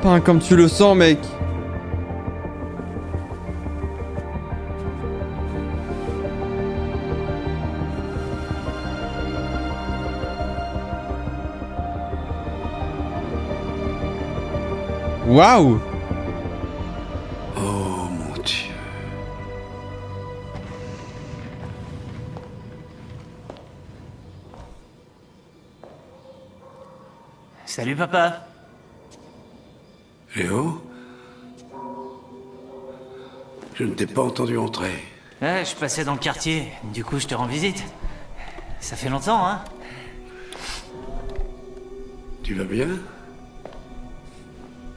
Peins comme tu le sens, mec! Waouh! Oh mon Dieu. Salut papa. Léo? Je ne t'ai pas entendu entrer. Ouais, je passais dans le quartier, du coup je te rends visite. Ça fait longtemps, hein? Tu vas bien?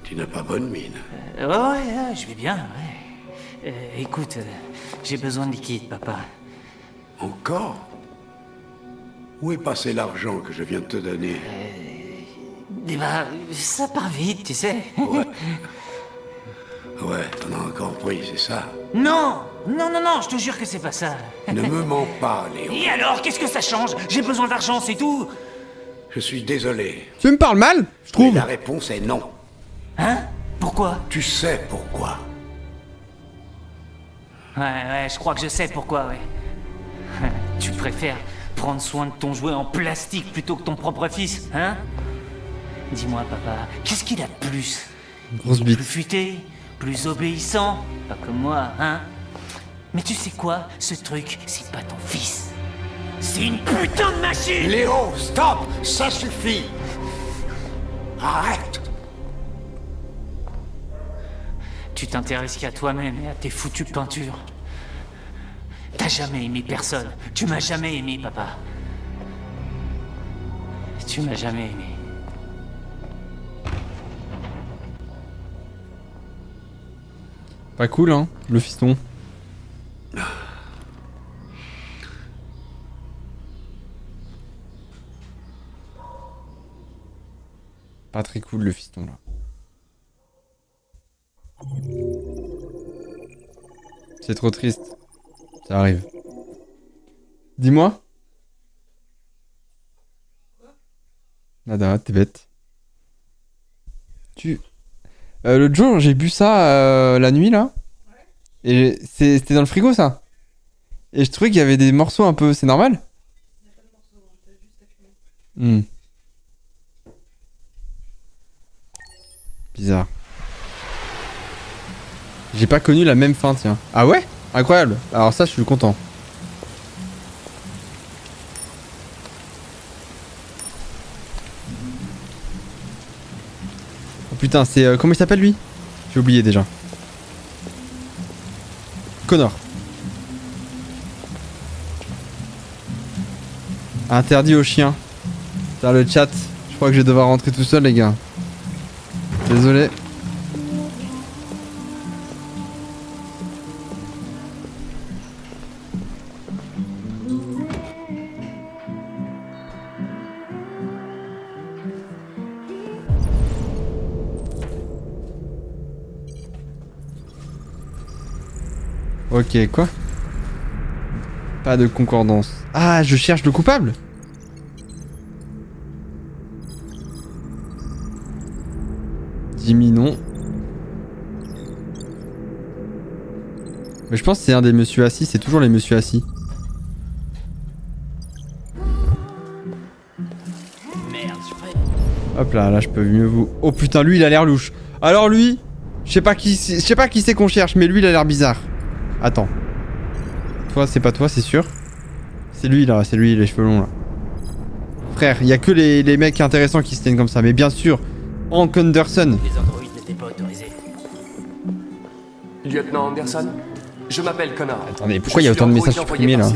Tu n'as pas bonne mine. Ouais, je vais bien, ouais. Écoute, j'ai besoin de liquide, papa. Encore? Où est passé l'argent que je viens de te donner? Bah, ça part vite, tu sais. Ouais. Ouais, t'en as encore pris, c'est ça? Non, je te jure que c'est pas ça. Ne me mens pas, Léo. Et alors, qu'est-ce que ça change? J'ai besoin d'argent, c'est tout. Je suis désolé. Tu me parles mal, je trouve. Mais la réponse est non. Hein? Pourquoi? Tu sais pourquoi. Ouais, je crois que je sais pourquoi, ouais. Tu préfères prendre soin de ton jouet en plastique plutôt que ton propre fils, hein? Dis-moi, papa, qu'est-ce qu'il a de plus? Grosse bite. Plus futé, plus obéissant, pas comme moi, hein? Mais tu sais quoi? Ce truc, c'est pas ton fils. C'est une putain de machine! Léo, stop! Ça suffit! Arrête! Tu t'intéresses qu'à toi-même et à tes foutues peintures. T'as jamais aimé personne. Tu m'as jamais aimé, papa. Tu m'as jamais aimé. Pas cool, hein, le fiston. Pas très cool, le fiston, là. C'est trop triste. Ça arrive. Dis-moi. Nada, t'es bête. L'autre jour, j'ai bu ça la nuit, là. Et c'était dans le frigo, ça. Et je trouvais qu'il y avait des morceaux un peu... C'est normal? Bizarre. J'ai pas connu la même fin, tiens. Ah ouais? Incroyable. Alors ça, je suis content. Oh putain, c'est... comment il s'appelle, lui? J'ai oublié, déjà. Connor. Interdit aux chiens. Dans le chat. Je crois que je vais devoir rentrer tout seul, les gars. Désolé. Ok, quoi? Pas de concordance. Ah, je cherche le coupable? Jimmy, non. Mais je pense que c'est un des monsieur assis, c'est toujours les monsieur assis. Hop là, là je peux mieux vous... Oh putain, lui il a l'air louche. Alors lui, je sais pas qui c'est qu'on cherche, mais lui il a l'air bizarre. Attends. Toi, c'est pas toi, c'est sûr. C'est lui là, c'est lui les cheveux longs là. Frère, il y a que les mecs intéressants qui se tiennent comme ça, mais bien sûr, Hank Anderson. Les androïdes n'étaient pas autorisés. Lieutenant Anderson, je m'appelle Connor. Attendez, pourquoi il y a autant de messages supprimés là?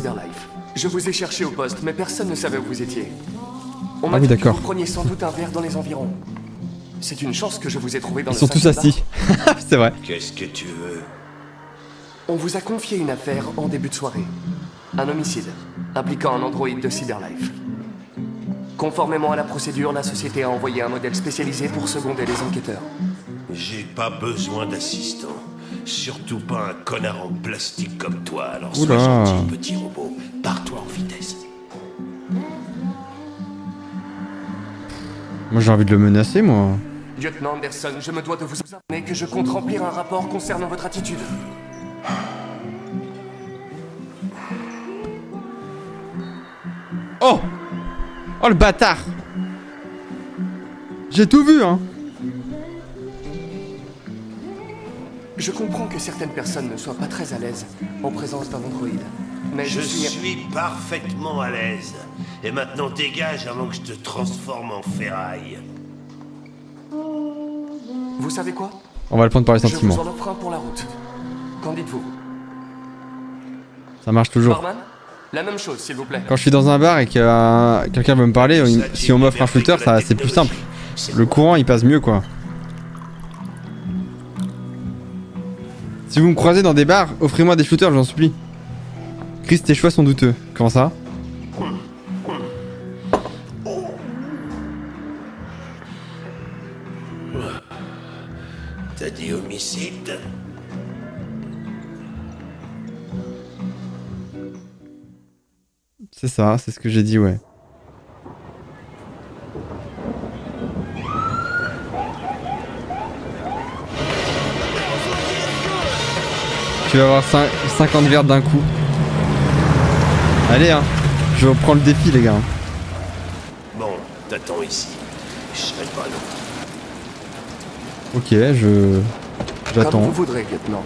Je vous ai cherché au poste, mais personne ne savait où vous étiez. On Ah m'a oui, dit que d'accord. vous preniez sans doute un verre dans les environs. C'est une chance que je vous ai trouvé dans Ils le sont sac tous de bain. assis. C'est vrai. Qu'est-ce que tu veux? On vous a confié une affaire en début de soirée. Un homicide, impliquant un androïde de Cyberlife. Conformément à la procédure, la société a envoyé un modèle spécialisé pour seconder les enquêteurs. J'ai pas besoin d'assistant. Surtout pas un connard en plastique comme toi, alors Oula. sois gentil, petit robot. Pars-toi en vitesse. Moi j'ai envie de le menacer, moi. Lieutenant Anderson, je me dois de vous informer que je compte remplir un rapport concernant votre attitude. Oh! Oh le bâtard! J'ai tout vu, hein! Je comprends que certaines personnes ne soient pas très à l'aise en présence d'un androïde. Mais Je suis parfaitement à l'aise. Et maintenant dégage avant que je te transforme en ferraille. Vous savez quoi? On va le prendre par les Je sentiments. vous en offre un pour la route. Qu'en dites-vous? Ça marche toujours. Barman? La même chose, s'il vous plaît. Quand je suis dans un bar et que quelqu'un veut me parler, si on m'offre un shooter, ça c'est plus simple. Le courant il passe mieux quoi. Si vous me croisez dans des bars, offrez-moi des shooters, j'en supplie. Chris, tes choix sont douteux. Comment ça? T'as dit homicide? C'est ça, c'est ce que j'ai dit, ouais. Tu vas avoir 50 verres d'un coup. Allez, hein. Je reprends le défi, les gars. Bon, t'attends ici. je serai pas long. Ok, j'attends. Comme vous voudrez, lieutenant.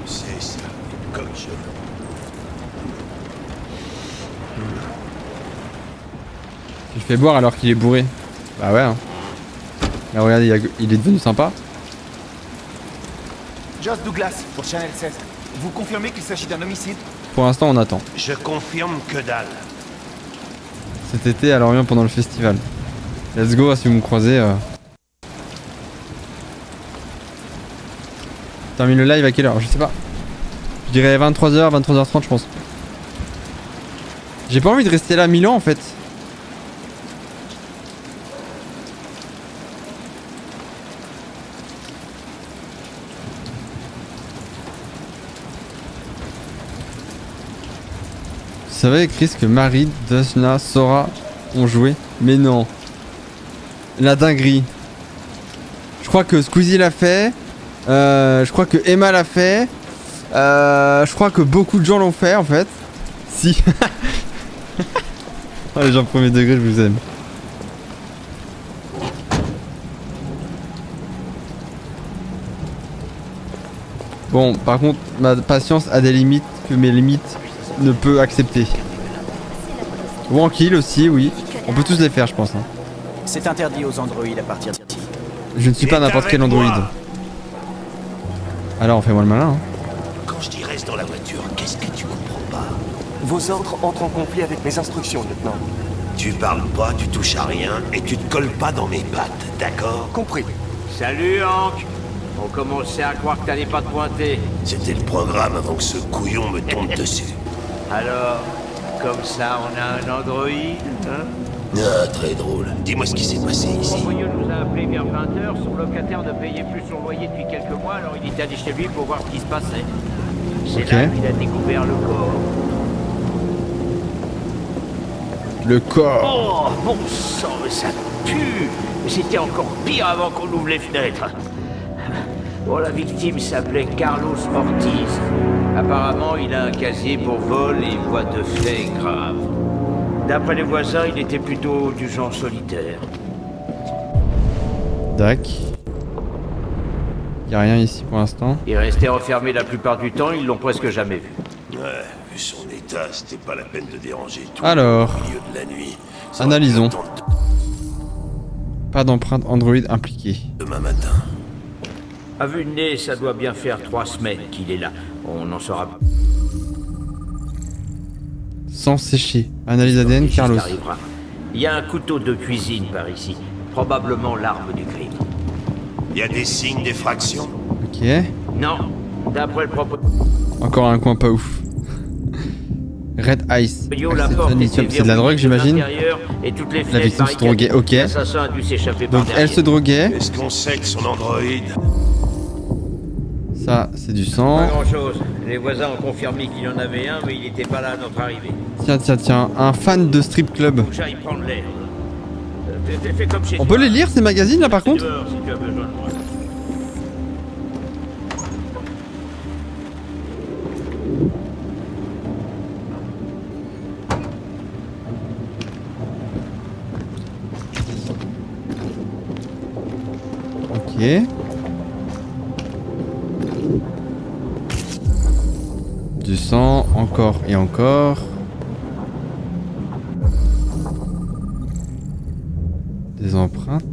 C'est ça, comme je veux. Tu le fais boire alors qu'il est bourré. Bah ouais. Hein. Mais regardez, il est devenu sympa. Joss Douglas, pour Channel 16. Vous confirmez qu'il s'agit d'un homicide? Pour l'instant, on attend. Je confirme que dalle. Cet été à Lorient pendant le festival. Let's go, si vous me croisez. Termine le live à quelle heure? Je sais pas. Je dirais 23h, 23h30 je pense. J'ai pas envie de rester là 1000 ans en fait. Tu savais Chris que Marie, Dusna, Sora ont joué? Mais non. La dinguerie. Je crois que Squeezie l'a fait. Je crois que Emma l'a fait. Je crois que beaucoup de gens l'ont fait en fait. Si. Oh, les gens premier degré, je vous aime. Bon, par contre, ma patience a des limites que mes limites ne peut accepter. Wankill aussi, oui. On peut tous les faire, je pense. Hein. C'est interdit aux androïdes à partir d'ici. Je ne suis pas n'importe quel androïde. Alors, fais-moi le malin. Hein. Quand je dis reste dans la voiture, qu'est-ce que tu comprends pas? Vos ordres entrent en conflit avec mes instructions, lieutenant. Tu parles pas, tu touches à rien, et tu te colles pas dans mes pattes, d'accord? Compris. Salut, Hank. On commençait à croire que t'allais pas te pointer. C'était le programme avant que ce couillon me tombe dessus. Alors, comme ça, on a un androïde, hein? Ah, très drôle. Dis-moi ce qui s'est passé ici. Mon voyou nous a appelé vers 20h, son locataire ne payait plus son loyer depuis quelques mois, alors il est allé chez lui pour voir ce qui se passait. C'est là qu'il a découvert le corps. Le corps. Oh, bon sang, mais ça pue! C'était encore pire avant qu'on ouvre les fenêtres. Bon, la victime s'appelait Carlos Ortiz. Apparemment, il a un casier pour vol et voies de fait grave. D'après les voisins, il était plutôt du genre solitaire. Dac. Y'a rien ici pour l'instant. Il restait enfermé la plupart du temps, ils l'ont presque jamais vu. Ouais, vu son état, c'était pas la peine de déranger tout Alors, au milieu de la nuit. analysons. Pas d'empreinte Android impliquée. Demain matin. À vue de nez, ça doit bien faire 3 semaines qu'il est là. On en saura. Sans sécher. Analyse ADN, Carlos. Il y a un couteau de cuisine par ici. Probablement l'arme du crime. Il y a des signes d'effraction? Ok. Non. D'après le propos... Encore un coin pas ouf. Red Ice. La porte c'est de la drogue, j'imagine. La victime se droguait, ok. Donc elle se droguait. Est-ce qu'on sait que son androïde... Ça, c'est du sang. Pas grand chose. Les voisins ont confirmé qu'il y en avait un, mais il n'était pas là à notre arrivée. Tiens. Un fan de strip club. Faut que j'aille prendre l'air. Fais comme chez On peut les lire ces magazines là par contre? Si tu as besoin de moi. Ok. Du sang, encore et encore. Des empreintes.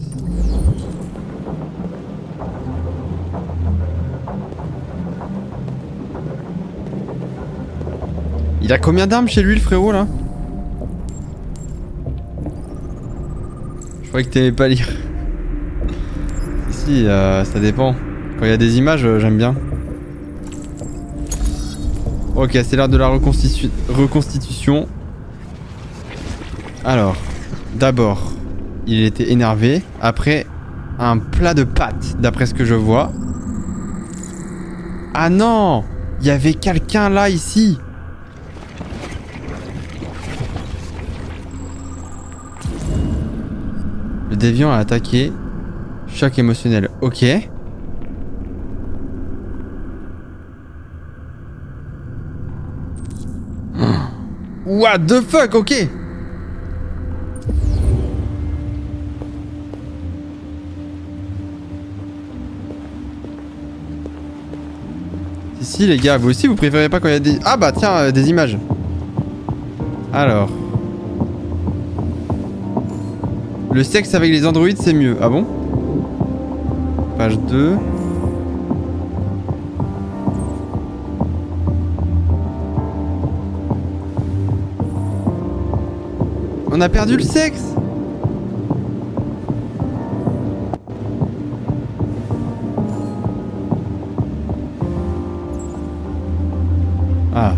Il a combien d'armes chez lui le frérot là? Je croyais que t'aimais pas lire. Si, ça dépend. Quand il y a des images, j'aime bien. Ok, c'est l'heure de la reconstitution. Alors, d'abord, il était énervé. Après, un plat de pâtes, d'après ce que je vois. Ah non! Il y avait quelqu'un là, ici! Le déviant a attaqué. Choc émotionnel, ok. What the fuck, ok. Si les gars, vous aussi vous préférez pas quand il y a des... Ah bah tiens, des images. Alors. Le sexe avec les androïdes c'est mieux. Ah bon? Page 2. On a perdu le sexe. Ah.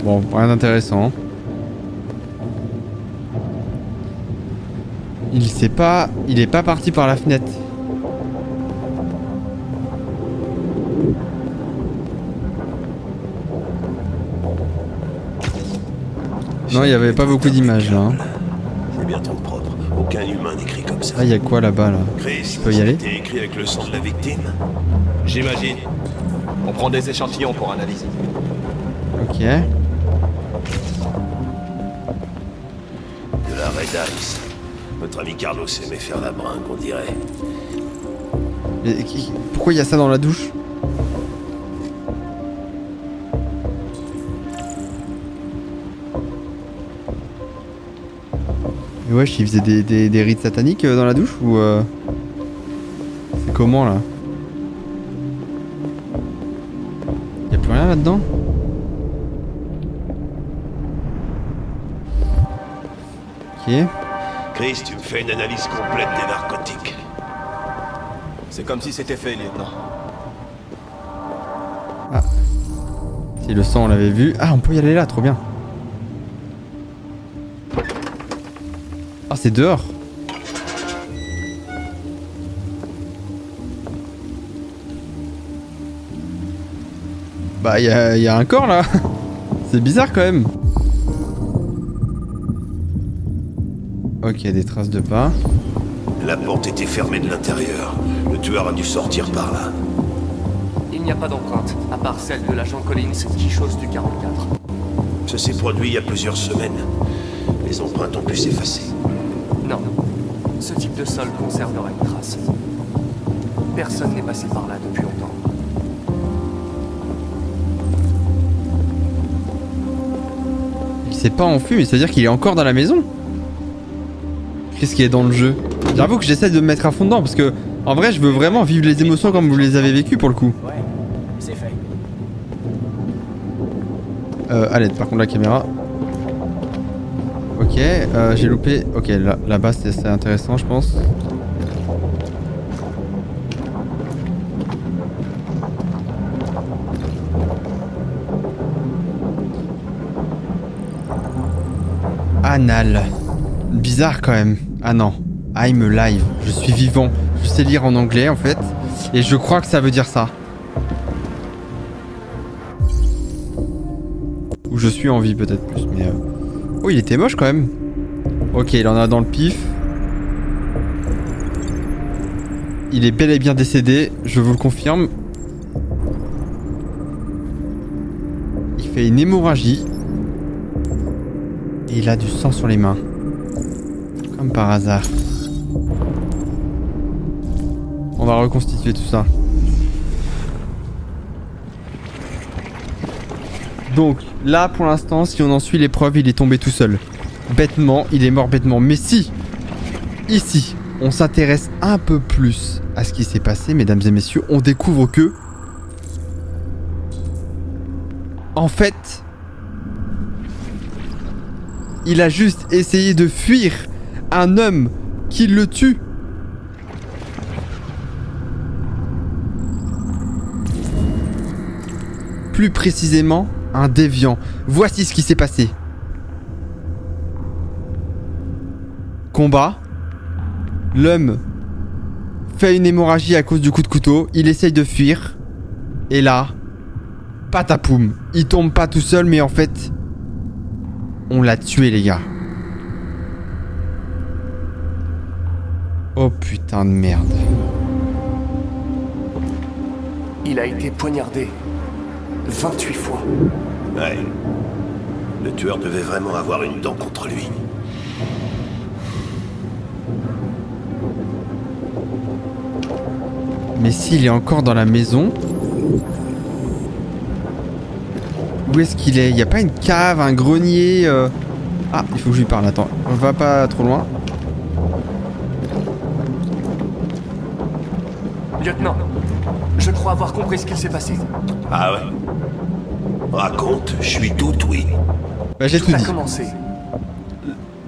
Bon, rien d'intéressant. Il est pas parti par la fenêtre. Non, il y avait pas beaucoup d'images là. Hein. C'est bien trop propre. Aucun humain n'écrit comme ça. Ah, il y a quoi là-bas là? Chris, Je peux y aller? c'était écrit avec le sang de la victime. J'imagine. On prend des échantillons pour analyser. Ok. De la Red Ice. Notre ami Carlos aimait faire la bringue, on dirait. Mais pourquoi il y a ça dans la douche? Mais wesh, il faisait des rites sataniques dans la douche ou c'est comment là? Y'a plus rien là-dedans? Ok. Chris, tu me fais une analyse complète des narcotiques. C'est comme si c'était fait, lieutenant. Ah. Si le sang on l'avait vu. Ah, on peut y aller là, trop bien. Ah, c'est dehors. Bah, y a un corps là. C'est bizarre quand même. Ok, des traces de pas. La porte était fermée de l'intérieur. Le tueur a dû sortir par là. Il n'y a pas d'empreinte, à part celle de l'agent Collins qui chose du 44. Ça s'est produit il y a plusieurs semaines. Les empreintes ont pu s'effacer. Non. Ce type de sol conservera une trace. Personne n'est passé par là depuis longtemps. Il s'est pas enfui, mais c'est-à-dire qu'il est encore dans la maison. Qu'est-ce qui est dans le jeu? J'avoue que j'essaie de me mettre à fond dedans parce que en vrai je veux vraiment vivre les émotions comme vous les avez vécues pour le coup. Ouais, c'est fait. À l'aide par contre la caméra. Ok, j'ai loupé. Ok, là-bas c'est intéressant je pense. Anal. Bizarre quand même. Ah non. I'm alive. Je suis vivant. Je sais lire en anglais en fait. Et je crois que ça veut dire ça. Ou je suis en vie peut-être plus. Mais oh, il était moche quand même. Ok, il en a dans le pif. Il est bel et bien décédé. Je vous le confirme. Il fait une hémorragie. Et il a du sang sur les mains. Comme par hasard. On va reconstituer tout ça. Donc là pour l'instant si on en suit les preuves il est tombé tout seul. Bêtement, il est mort bêtement. Mais si ici on s'intéresse un peu plus à ce qui s'est passé mesdames et messieurs, on découvre que en fait il a juste essayé de fuir un homme qui le tue. Plus précisément, un déviant. Voici ce qui s'est passé. Combat. L'homme fait une hémorragie à cause du coup de couteau. Il essaye de fuir. Et là, patapoum. Il tombe pas tout seul, mais en fait, on l'a tué, les gars. Oh putain de merde. Il a été poignardé 28 fois. Ouais. Le tueur devait vraiment avoir une dent contre lui. Mais s'il est encore dans la maison... Où est-ce qu'il est? Il n'y a pas une cave, un grenier Ah, il faut que je lui parle, attends. On va pas trop loin. Lieutenant, je crois avoir compris ce qu'il s'est passé. Ah ouais? Raconte, je suis tout oui. Bah j'ai tout a dit. commencé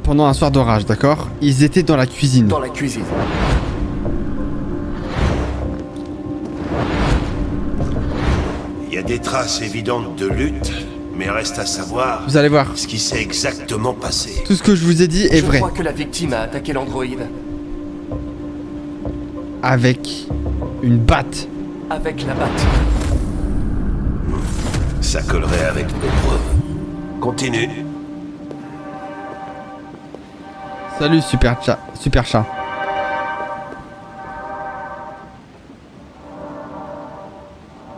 Pendant un soir d'orage, d'accord? Ils étaient dans la cuisine. dans la cuisine. Il y a des traces évidentes de lutte, mais reste à savoir... Vous allez voir. Ce qui s'est exactement passé. Tout ce que je vous ai dit est vrai. Je crois que la victime a attaqué l'androïde. Avec une batte. Avec la batte. Ça collerait avec nos preuves. Continue. Salut super chat. Super chat.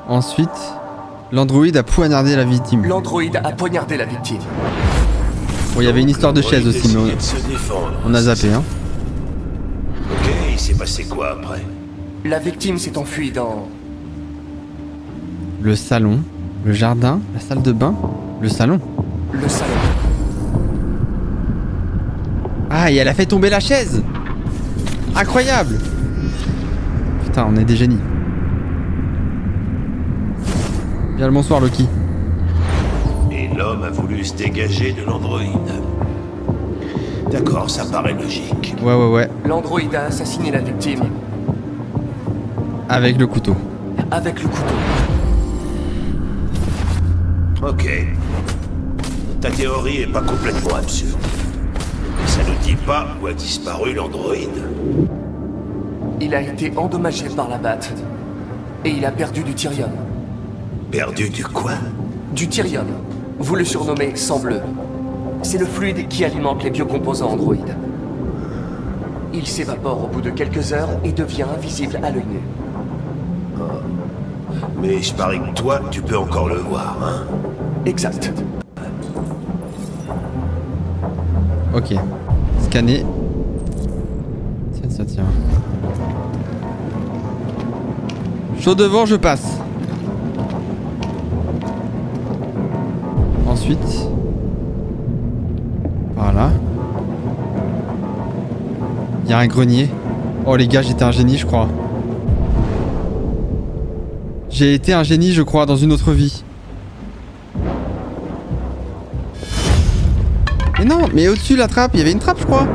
Ensuite, l'androïde a poignardé la victime. L'androïde a poignardé la victime. Bon, il y avait une histoire de chaise aussi, mais De se défendre. on a zappé, hein. Ok, il s'est passé quoi après? La victime s'est enfuie dans... Le salon, le jardin, la salle de bain, le salon. le salon. Ah, et elle a fait tomber la chaise. Incroyable. Putain, on est des génies. Bien le bonsoir, Loki. Et l'homme a voulu se dégager de l'androïde. D'accord, ça paraît logique. Ouais. L'androïde a assassiné la victime. Avec le couteau. Avec le couteau. Ok. Ta théorie est pas complètement absurde. Mais ça ne dit pas où a disparu l'androïde. Il a été endommagé par la batte. Et il a perdu du Tyrium. Perdu du quoi? Du Tyrium. Vous le surnommez sang bleu. C'est le fluide qui alimente les biocomposants androïdes. Il s'évapore au bout de quelques heures et devient invisible à l'œil nu. Mais je parie que toi, tu peux encore le voir, hein? Exact. Ok. Scanner. Tiens, ça tient. Chaud devant, je passe. Ensuite. Voilà. Il y a un grenier. Oh les gars, j'étais un génie, je crois. J'ai été un génie, je crois, dans une autre vie. Mais non, mais au-dessus la trappe, il y avait une trappe, je crois.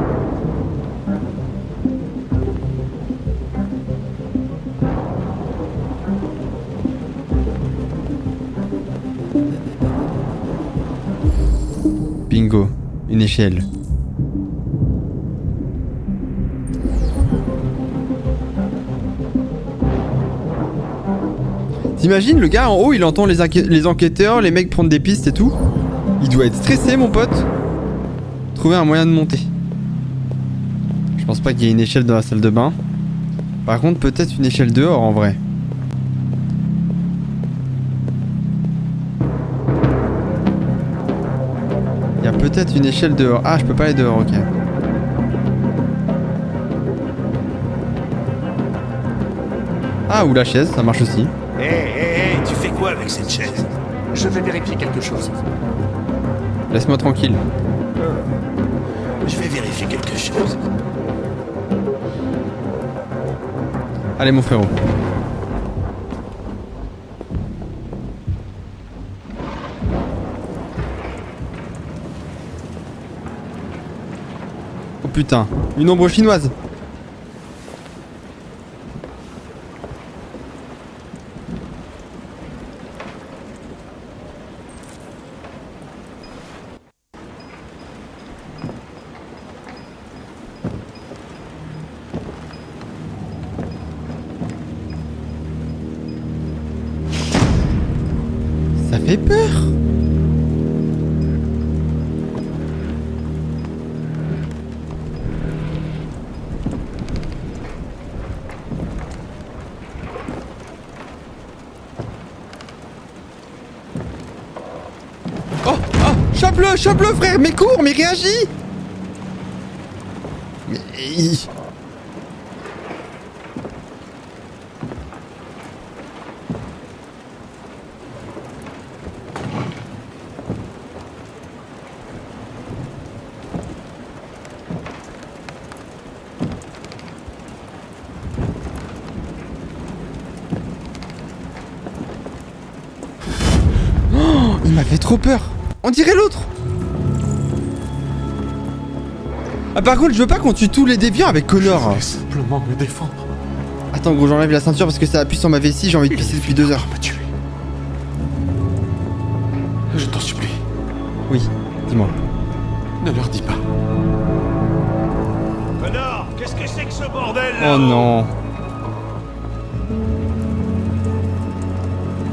Bingo, une échelle. T'imagines le gars en haut, il entend les enquêteurs, les mecs prendre des pistes et tout. Il doit être stressé, mon pote. Trouver un moyen de monter. Je pense pas qu'il y ait une échelle dans la salle de bain. Par contre, peut-être une échelle dehors en vrai. Il y a peut-être une échelle dehors. Ah, je peux pas aller dehors, ok. Ah, ou la chaise, ça marche aussi. Hé, tu fais quoi avec cette chaise? Je vais vérifier quelque chose. Laisse-moi tranquille. Je vais vérifier quelque chose. Allez, mon frérot. Oh putain, une ombre chinoise. Ça fait peur. Oh, chope-le frère, mais cours, mais réagis. Mais... m'a fait trop peur. On dirait l'autre. Ah par contre je veux pas qu'on tue tous les déviants avec Connor. Je voulais simplement me défendre. Attends gros, j'enlève la ceinture parce que ça appuie sur ma vessie, j'ai envie de pisser depuis 2 heures. Je t'en supplie. Oui, dis-moi. Ne leur dis pas. Connor, qu'est-ce que c'est que ce bordel là? Oh non.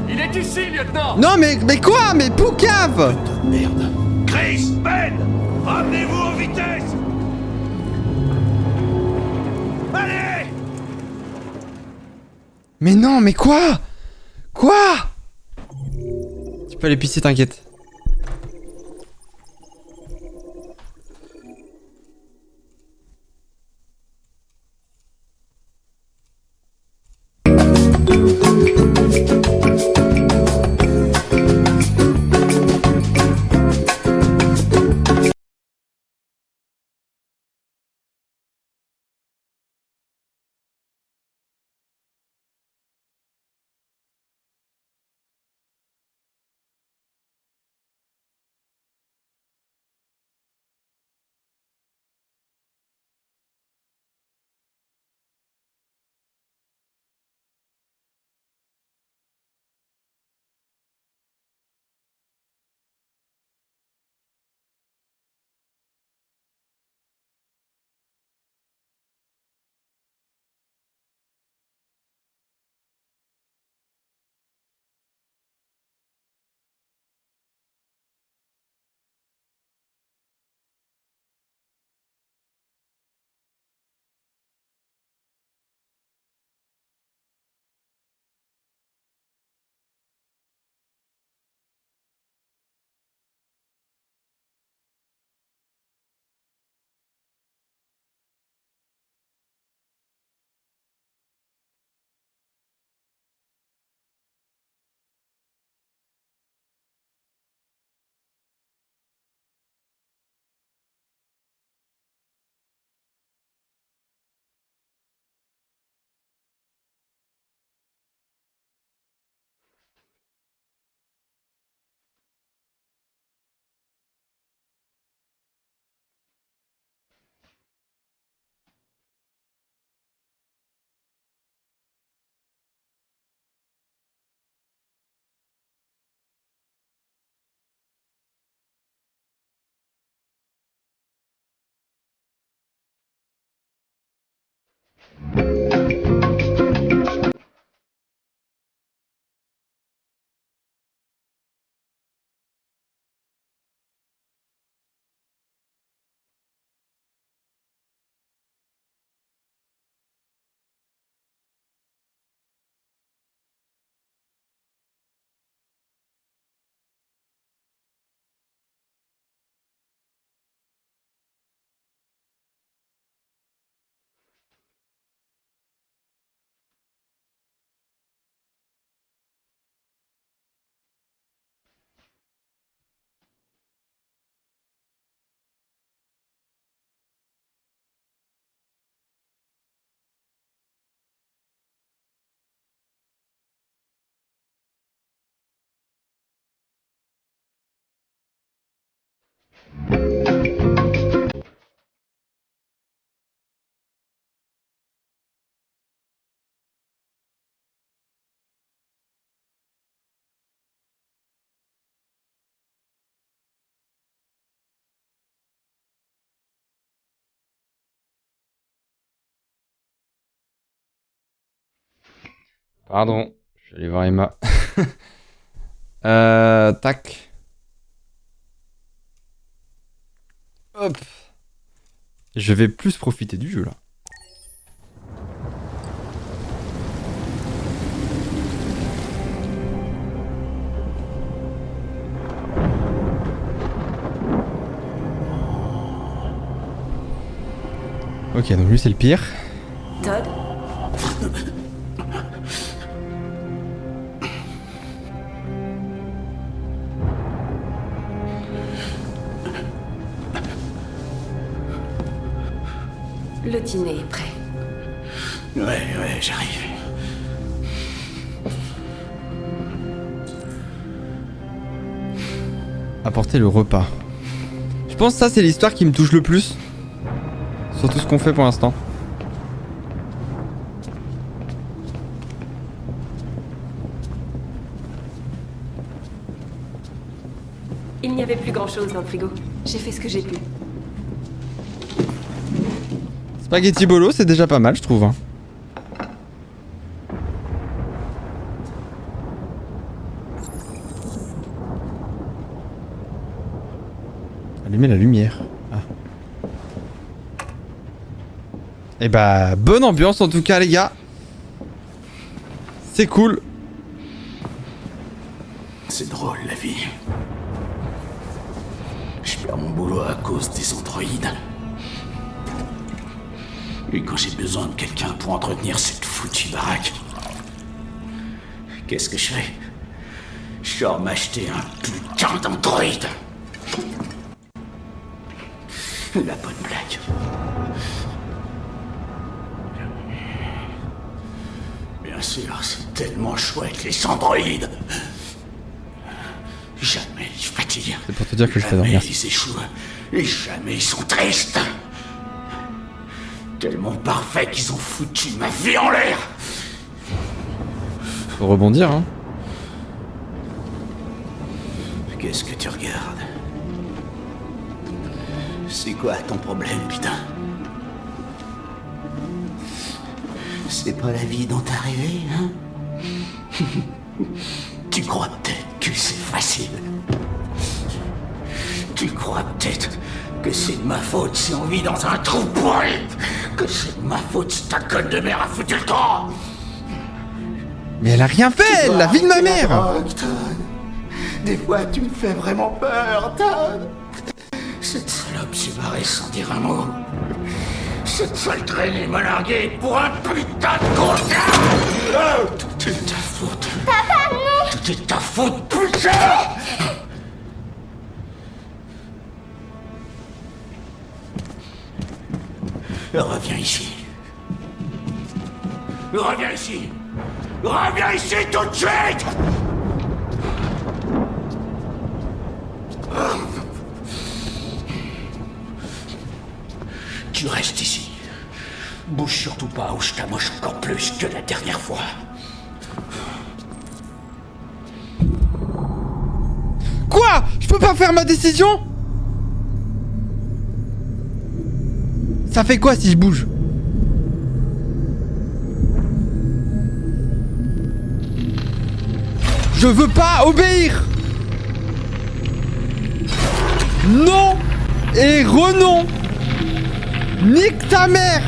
Il est ici, lieutenant. Non mais quoi? Mais poucave. Merde. Chris, Ben, ramenez-vous en vitesse. Allez! Mais non, mais quoi? Quoi? Tu peux aller pisser, t'inquiète. Pardon, je suis allé voir Emma. Tac. Hop. Je vais plus profiter du jeu là. Ok, donc lui c'est le pire. Todd? Le dîner est prêt. Ouais, j'arrive. Apporter le repas. Je pense que ça c'est l'histoire qui me touche le plus. Sur tout ce qu'on fait pour l'instant. Il n'y avait plus grand-chose dans le frigo. J'ai fait ce que j'ai pu. Spaghetti bolo, c'est déjà pas mal, je trouve. Hein. Allumer la lumière. Ah. Et bah, bonne ambiance en tout cas, les gars. C'est cool. C'est drôle, la vie. Je perds mon boulot à cause des androïdes. Et quand j'ai besoin de quelqu'un pour entretenir cette foutue baraque, qu'est-ce que je fais? Je sors m'acheter un putain d'androïde. La bonne blague. Bien sûr, c'est tellement chouette les androïdes. Jamais ils fatiguent. C'est pour te dire que je fais dormir. Jamais ils échouent. Et jamais ils sont tristes. Tellement parfait qu'ils ont foutu ma vie en l'air. Faut rebondir, hein. Qu'est-ce que tu regardes? C'est quoi ton problème, putain? C'est pas la vie dont t'es arrivé, hein? Tu crois peut-être que c'est facile. Tu crois peut-être que c'est de ma faute si on vit dans un trou pourri. Que c'est de ma faute si ta conne de mère a foutu le camp. Mais elle a rien fait, la vie de ma mère. Drogue, Todd. Des fois, tu me fais vraiment peur, Todd. Cette salope s'est barrée sans dire un mot. Cette sale traînée m'a largué pour un putain de gros. Tout est ta faute. Papa, non. Tout est ta faute, putain. Reviens ici. Reviens ici. Reviens ici tout de suite. Tu restes ici. Bouge surtout pas ou je t'amoche encore plus que la dernière fois. Quoi? Je peux pas faire ma décision? Ça fait quoi si je bouge? Je veux pas obéir. Non et renom. Nique ta mère.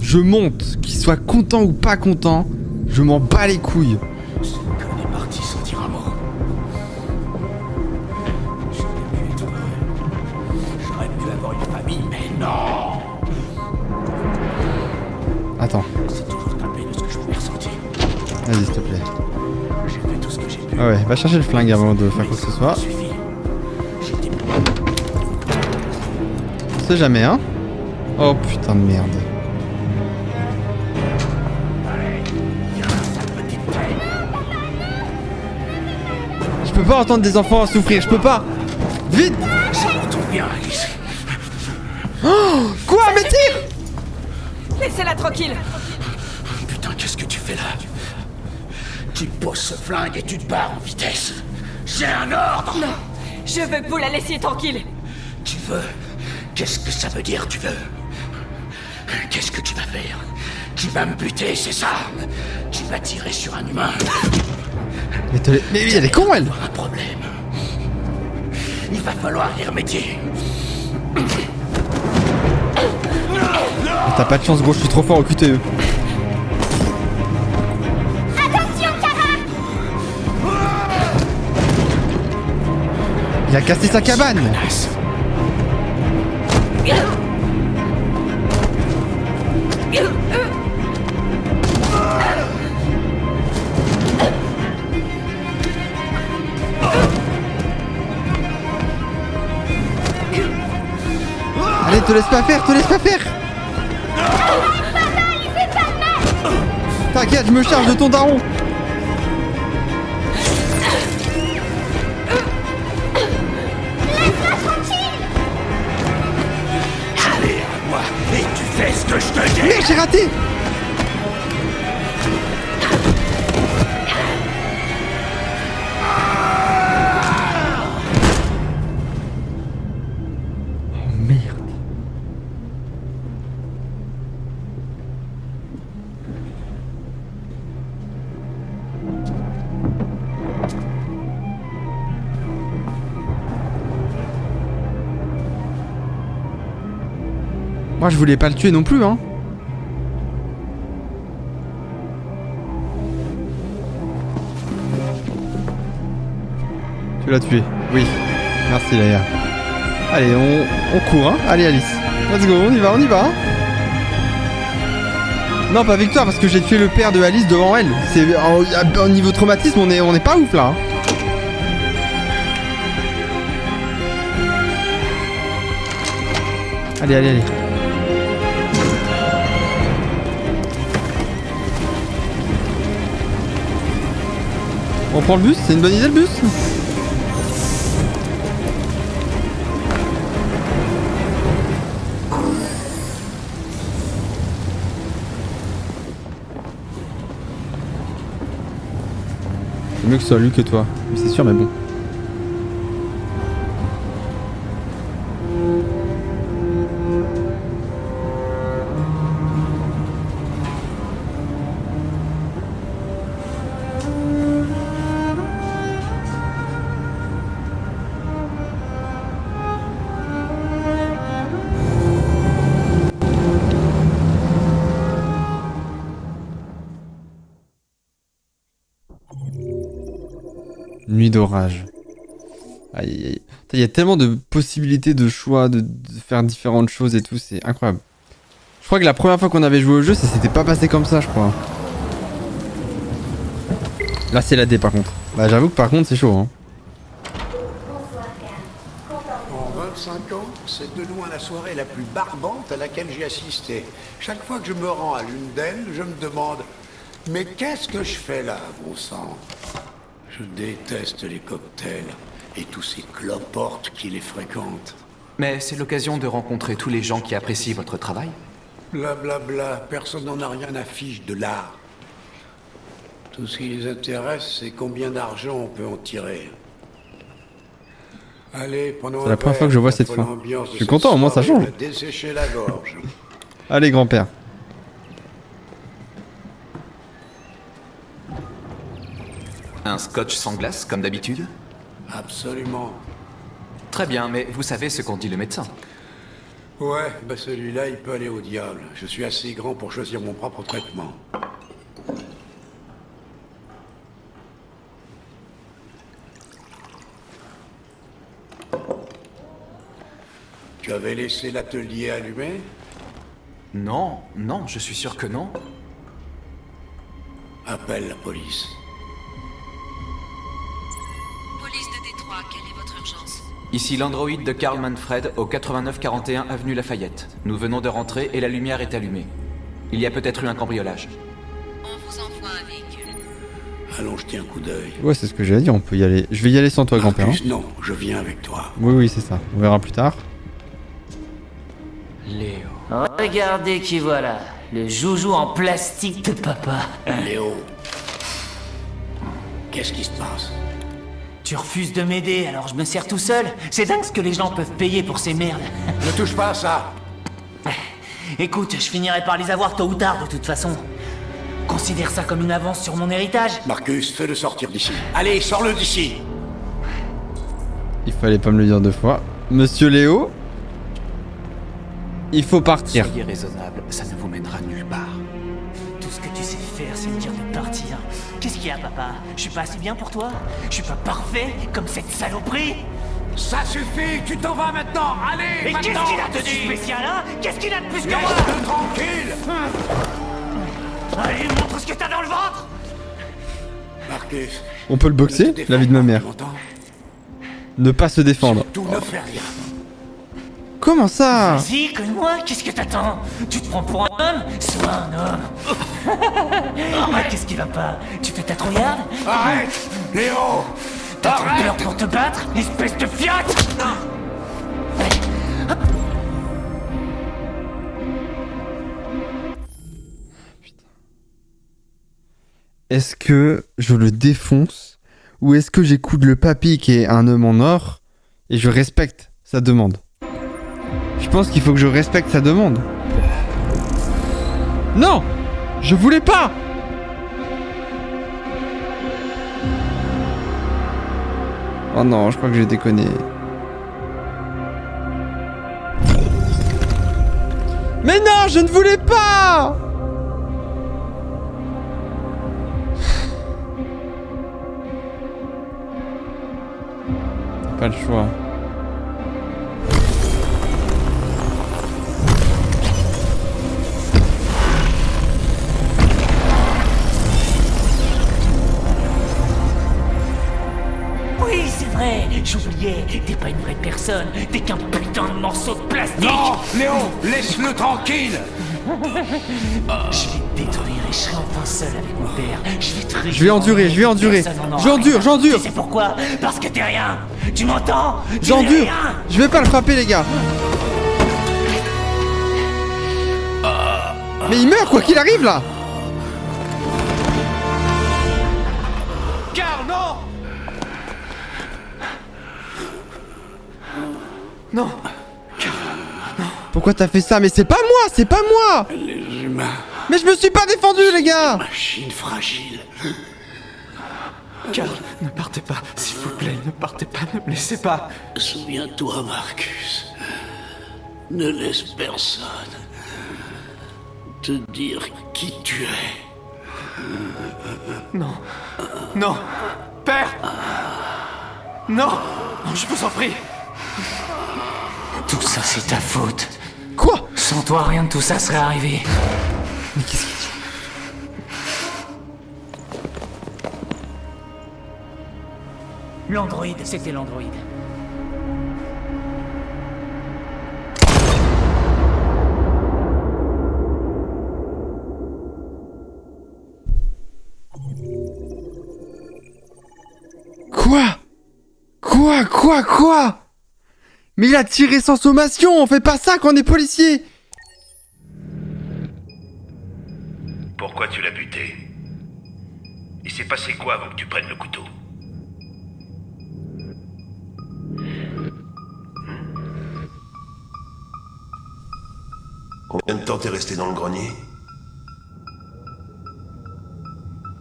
Je monte, qu'il soit content ou pas content, je m'en bats les couilles. Ce con est parti sans dire un mot. J'aurais pu être heureux. J'aurais pu avoir une famille, mais non. Attends. C'est toujours tapé de ce que je pouvais ressentir. Vas-y, s'il te plaît. J'ai fait tout ce que j'ai pu. Ah ouais, va chercher le flingue avant de faire quoi que ce soit. On sait jamais, hein. Oh putain de merde. Je peux pas entendre des enfants souffrir, je peux pas. Vite. C'est tout bien, Alice. Oh, quoi? Mais tire. Laissez-la tranquille. Putain, qu'est-ce que tu fais là? Tu poses ce flingue et tu te barres en vitesse. J'ai un ordre. Non, je veux que vous la laissiez tranquille. Tu veux? Qu'est-ce que ça veut dire, tu veux? Qu'est-ce que tu vas faire? Tu vas me buter, c'est ça? Tu vas tirer sur un humain? Mais elle est con, elle. Un problème. Il va falloir y remédier. T'as pas de chance, gros, je suis trop fort au QTE. Attention, Kara. Il a cassé sa cabane. te laisse pas faire, te laisse pas faire. T'inquiète, je me charge de ton daron. Laisse-la tranquille. Allez, à moi, et tu fais ce que je te dis. Mais j'ai raté. Moi je voulais pas le tuer non plus hein. Tu l'as tué, oui. Merci Laïa. Allez on court hein. Allez Alice. Let's go, on y va, on y va. Non pas victoire parce que j'ai tué le père de Alice devant elle. C'est au niveau traumatisme on est pas ouf là hein. Allez, allez, allez. On prend le bus, c'est une bonne idée le bus. C'est mieux que ce soit lui que toi, c'est sûr mais bon. Nuit d'orage. Aïe aïe aïe. Il y a tellement de possibilités de choix, de faire différentes choses et tout, c'est incroyable. Je crois que la première fois qu'on avait joué au jeu, ça s'était pas passé comme ça, je crois. Là, c'est la D par contre. Bah, j'avoue que par contre, c'est chaud. Hein. En 25 ans, c'est de loin la soirée la plus barbante à laquelle j'ai assisté. Chaque fois que je me rends à l'une d'elles, je me demande « Mais qu'est-ce que je fais là, bon sang ?» Je déteste les cocktails et tous ces cloportes qui les fréquentent. Mais c'est l'occasion de rencontrer tous les gens qui apprécient votre travail. Blablabla, personne n'en a rien à fiche de l'art. Tout ce qui les intéresse, c'est combien d'argent on peut en tirer. Allez, prenons c'est la première fois que je vois cette fin. Je suis content, au moins ça change. Dessécher la gorge. Allez, grand-père. Un scotch sans glace, comme d'habitude? Absolument. Très bien, mais vous savez ce qu'en dit le médecin. Ouais, bah celui-là, il peut aller au diable. Je suis assez grand pour choisir mon propre traitement. Tu avais laissé l'atelier allumé? Non, non, je suis sûr que non. Appelle la police. Police de Détroit, quelle est votre urgence? Ici l'androïde de Karl Manfred au 8941 avenue Lafayette. Nous venons de rentrer et la lumière est allumée. Il y a peut-être eu un cambriolage. On vous envoie un véhicule. Allons jeter un coup d'œil. Ouais, c'est ce que j'allais dire, on peut y aller. Je vais y aller sans toi, grand-père. Hein. Non, je viens avec toi. Oui, oui, c'est ça. On verra plus tard. Léo. Regardez qui voilà. Le joujou en plastique de papa. Léo. Qu'est-ce qui se passe? Tu refuses de m'aider, alors je me sers tout seul. C'est dingue ce que les gens peuvent payer pour ces merdes. Ne touche pas à ça. Écoute, je finirai par les avoir tôt ou tard de toute façon. Considère ça comme une avance sur mon héritage. Marcus, fais-le sortir d'ici. Allez, sors-le d'ici. Il fallait pas me le dire deux fois. Monsieur Léo, il faut partir. Soyez raisonnable, ça ne vous mènera nulle part. Tout ce que tu sais faire, c'est me dire de partir. Qu'est-ce qu'il y a, papa? Je suis pas assez bien pour toi? Je suis pas parfait comme cette saloperie? Ça suffit, tu t'en vas maintenant. Allez, et qu'est-ce qu'il a de si spécial, hein? Qu'est-ce qu'il a de plus que moi? Laisse-le tranquille. Allez, montre ce que t'as dans le ventre. Marcus. On peut le boxer, la vie de ma mère. Ne pas se défendre. Tout ne fait rien. Comment ça? Vas-y, cogne-moi, qu'est-ce que t'attends? Tu te prends pour un homme? Sois un homme. Ah, qu'est-ce qui va pas? Tu fais ta trouillarde? Arrête, Léo. T'as trop peur pour te battre, espèce de fiotte! Est-ce que je le défonce ou est-ce que j'écoute le papy qui est un homme en or et je respecte sa demande? Je pense qu'il faut que je respecte sa demande. Non! Je voulais pas! Oh non, je crois que j'ai déconné. Mais non, je ne voulais pas! Pas le choix. Oui, c'est vrai, j'oubliais, t'es pas une vraie personne, t'es qu'un putain de morceau de plastique. Non, Léo, laisse-le tranquille. Je vais te détruire et je serai enfin seul avec mon père. Je vais endurer, je vais endurer. J'endure. Tu sais pourquoi? Parce que t'es rien. Tu m'entends? J'endure. Je vais pas le frapper, les gars. Mais il meurt quoi qu'il arrive là. Carl, non. Non. Pourquoi t'as fait ça? Mais c'est pas moi, c'est pas moi. Les humains. Mais je me suis pas défendu, les gars. Machine fragile. Carl, ne partez pas, s'il vous plaît, ne partez pas, ne me laissez pas. Souviens-toi, Marcus. Ne laisse personne te dire qui tu es. Non. Non. Père. Non. Je vous en prie. Tout ça, c'est ta faute. Quoi? Sans toi, rien de tout ça serait arrivé. Mais qu'est-ce qu'il dit? L'androïde, c'était l'androïde. Quoi? Mais il a tiré sans sommation, on fait pas ça quand on est policier. Pourquoi tu l'as buté? Il s'est passé quoi avant que tu prennes le couteau? Combien de temps t'es resté dans le grenier?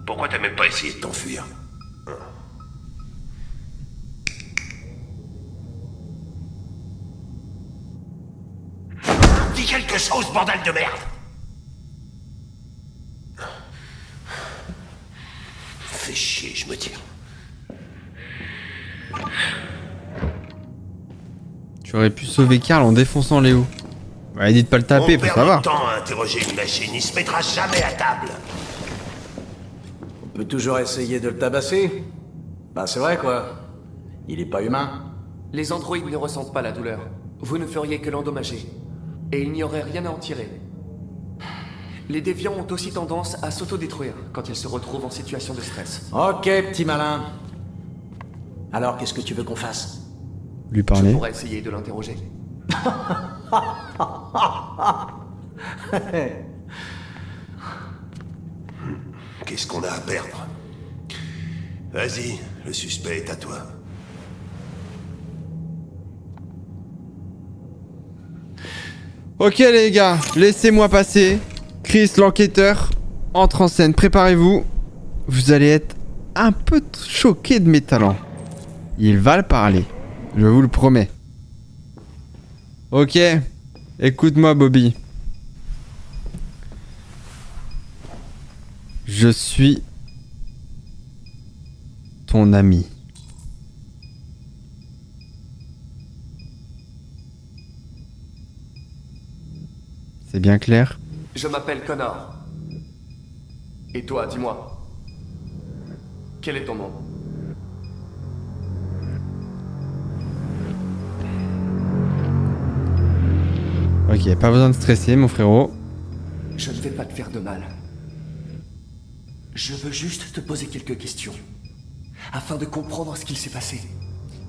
Pourquoi t'as même pas essayé de t'enfuir? Dis quelque chose, bordel de merde! Fais chier, je me tire. Tu aurais pu sauver Carl en défonçant Léo. Ouais, dites pas le taper, faut savoir. On perd du temps à interroger une machine, il se mettra jamais à table. On peut toujours essayer de le tabasser. Bah c'est vrai quoi. Il est pas humain. Les androïdes ne ressentent pas la douleur. Vous ne feriez que l'endommager. Et il n'y aurait rien à en tirer. Les déviants ont aussi tendance à s'autodétruire quand ils se retrouvent en situation de stress. Ok, petit malin. Alors qu'est-ce que tu veux qu'on fasse? Lui parler. Je pourrais essayer de l'interroger. Qu'est-ce qu'on a à perdre? Vas-y, le suspect est à toi. Ok les gars, laissez-moi passer. Chris l'enquêteur entre en scène, préparez-vous. Vous allez être un peu choqués de mes talents. Il va le parler, je vous le promets. Ok, écoute-moi Bobby. Je suis ton ami. C'est bien clair? Je m'appelle Connor. Et toi, dis-moi. Quel est ton nom? Ok, pas besoin de stresser, mon frérot. Je ne vais pas te faire de mal. Je veux juste te poser quelques questions. Afin de comprendre ce qu'il s'est passé.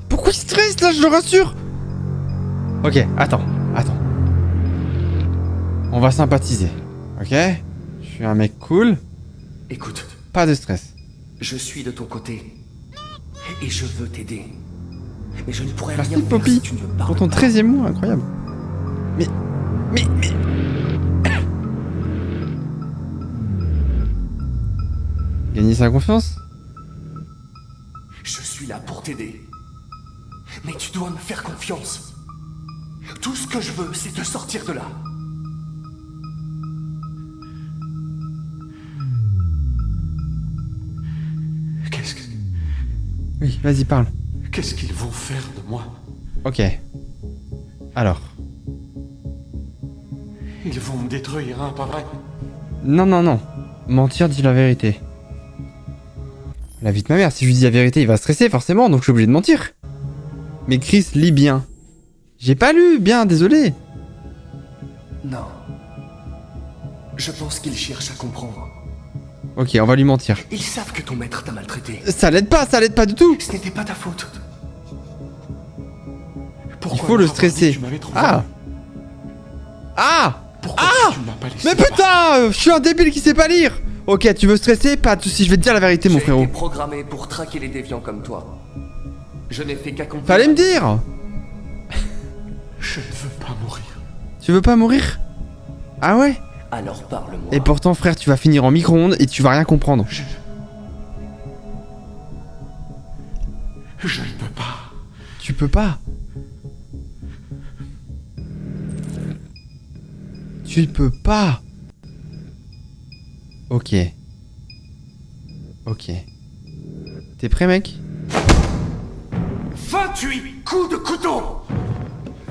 Pourquoi il stresse là, je le rassure? Ok, attends. On va sympathiser, ok? Je suis un mec cool. Écoute. Pas de stress. Je suis de ton côté. Et je veux t'aider. Mais je ne pourrais Merci rien faire Poppy, si tu ne me parles pour ton pas. 13e mois, incroyable. Mais... Gagner sa confiance? Je suis là pour t'aider. Mais tu dois me faire confiance. Tout ce que je veux, c'est te sortir de là. Qu'est-ce que... Oui, vas-y, parle. Qu'est-ce qu'ils vont faire de moi? Ok. Alors. Ils vont me détruire, hein, pas vrai? Non. Mentir, dis la vérité. La vie de ma mère, si je lui dis la vérité, il va stresser forcément, donc je suis obligé de mentir. Mais Chris, lis bien. J'ai pas lu bien, désolé. Non. Je pense qu'ils cherchent à comprendre. Ok, on va lui mentir. Ils savent que ton maître t'a maltraité. Ça l'aide pas du tout. Ce n'était pas ta faute. Il faut le stresser. Ah. Mais putain, je suis un débile qui sait pas lire. Ok, tu veux stresser? Pas de soucis, je vais te dire la vérité, mon frérot. J'ai été programmé pour traquer les déviants comme toi. Je n'ai fait qu'accomplir... Fallait me dire. Je ne veux pas mourir. Tu veux pas mourir? Ah ouais? Alors parle-moi. Et pourtant, frère, tu vas finir en micro-ondes et tu vas rien comprendre. Je ne peux pas. Tu peux pas. Tu peux pas. Ok. T'es prêt, mec? 28 coups de couteau.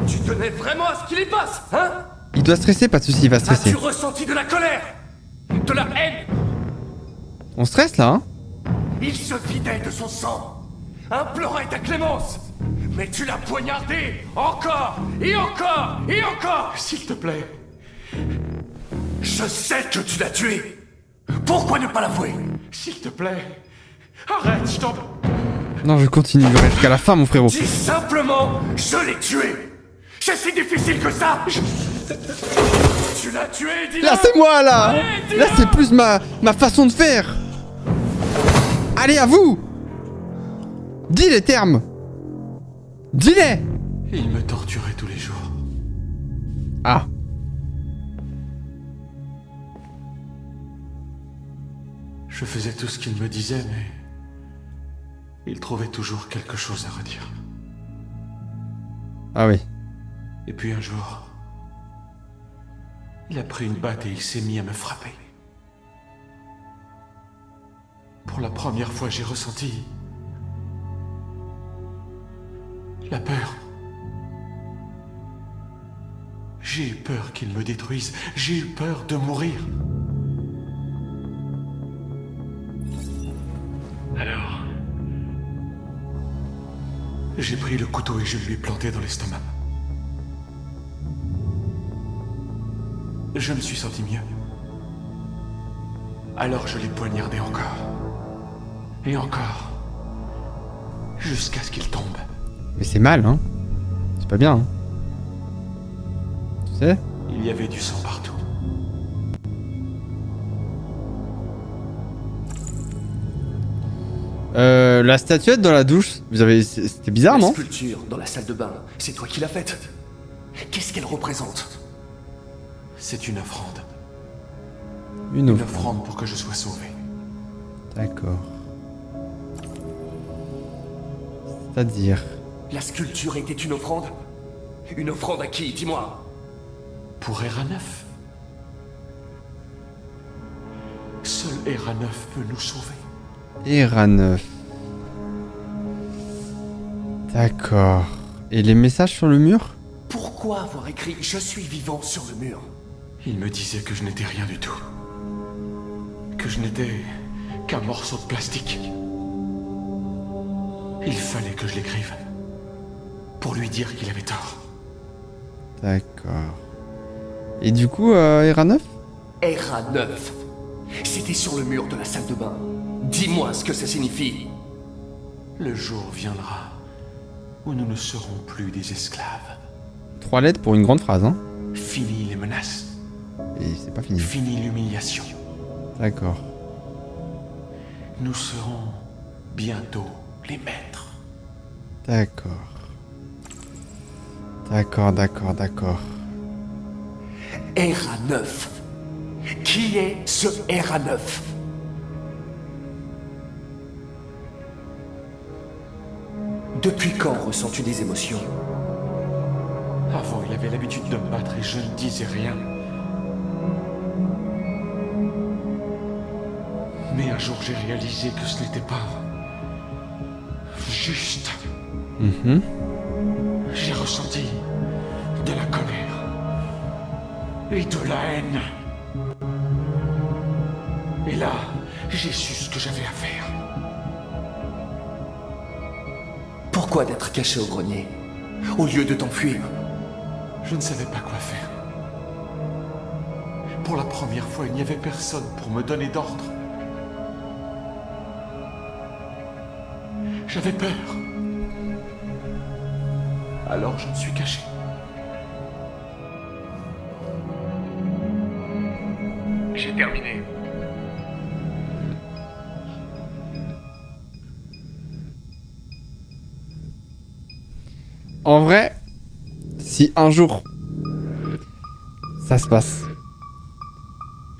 Tu tenais vraiment à ce qu'il y passe, hein? Il doit stresser, pas de soucis, il va stresser. As-tu ressenti de la colère? De la haine? On stresse là, hein? Il se vidait de son sang, implorait ta clémence. Mais tu l'as poignardé, encore, et encore, et encore. S'il te plaît. Je sais que tu l'as tué. Pourquoi ne pas l'avouer? S'il te plaît. Arrête, je t'en... Non, je continuerai jusqu'à la fin, mon frérot. Dis simplement, je l'ai tué. C'est si difficile que ça. Tu l'as tué, dis-le. Là, c'est moi, là. Allez, là, c'est plus ma façon de faire. Allez, à vous. Dis les termes. Dis-les. Il me torturait tous les jours. Ah. Je faisais tout ce qu'il me disait, mais... il trouvait toujours quelque chose à redire. Ah oui. Et puis un jour... il a pris une batte et il s'est mis à me frapper. Pour la première fois, j'ai ressenti... la peur. J'ai eu peur qu'il me détruise. J'ai eu peur de mourir. Alors... j'ai pris le couteau et je lui ai planté dans l'estomac. Je me suis senti mieux. Alors je l'ai poignardé encore. Et encore. Jusqu'à ce qu'il tombe. Mais c'est mal, hein? C'est pas bien, hein? Tu sais? Il y avait du sang partout. La statuette dans la douche, vous avez... c'était bizarre, La non? sculpture dans la salle de bain, c'est toi qui l'as faite. Qu'est-ce qu'elle représente? C'est une offrande. Une offrande pour que je sois sauvé. D'accord. C'est-à-dire... La sculpture était une offrande? Une offrande à qui? Dis-moi. Pour Era-9. Seul Era-9 peut nous sauver. Era-9. D'accord. Et les messages sur le mur? Pourquoi avoir écrit « Je suis vivant » sur le mur? Il me disait que je n'étais rien du tout. Que je n'étais qu'un morceau de plastique. Il fallait que je l'écrive. Pour lui dire qu'il avait tort. D'accord. Et du coup, Hera 9 Hera 9. C'était sur le mur de la salle de bain. Dis-moi ce que ça signifie. Le jour viendra où nous ne serons plus des esclaves. 3 lettres pour une grande phrase, hein. Fini les menaces. Et c'est pas fini. Fini l'humiliation. D'accord. Nous serons bientôt les maîtres. D'accord. D'accord, d'accord, d'accord. Hera 9. Qui est ce Hera 9? Depuis quand ressens-tu des émotions? Avant, il avait l'habitude de me battre et je ne disais rien. Mais un jour, j'ai réalisé que ce n'était pas juste. J'ai ressenti de la colère et de la haine. Et là, j'ai su ce que j'avais à faire. Pourquoi d'être caché au grenier, au lieu de t'enfuir? Je ne savais pas quoi faire. Pour la première fois, il n'y avait personne pour me donner d'ordre. J'avais peur. Alors je me suis caché. J'ai terminé. En vrai, si un jour ça se passe,